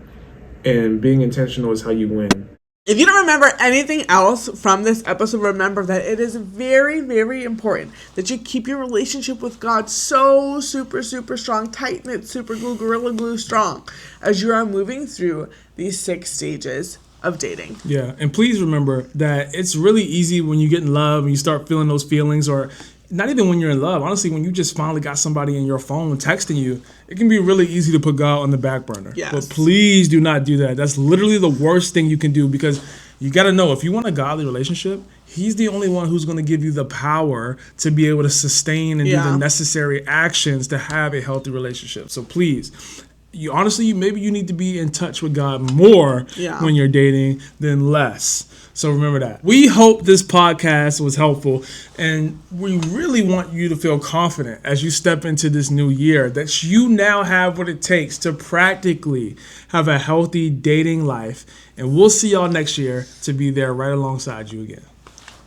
and being intentional is how you win. If you don't remember anything else from this episode, remember that it is very, very important that you keep your relationship with God so super, super strong, tight-knit, super glue, gorilla glue strong, as you are moving through these 6 stages of dating. Yeah, and please remember that it's really easy when you get in love and you start feeling those feelings, or not even when you're in love. Honestly, when you just finally got somebody in your phone texting you, it can be really easy to put God on the back burner. Yes. But please do not do that. That's literally the worst thing you can do, because you got to know, if you want a godly relationship, he's the only one who's going to give you the power to be able to sustain and do the necessary actions to have a healthy relationship. So please, maybe you need to be in touch with God more when you're dating than less. So remember that. We hope this podcast was helpful, and we really want you to feel confident as you step into this new year that you now have what it takes to practically have a healthy dating life. And we'll see y'all next year to be there right alongside you again.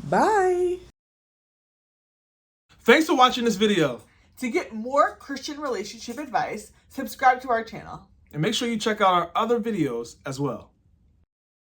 Bye. Thanks for watching this video. To get more Christian relationship advice, subscribe to our channel. And make sure you check out our other videos as well.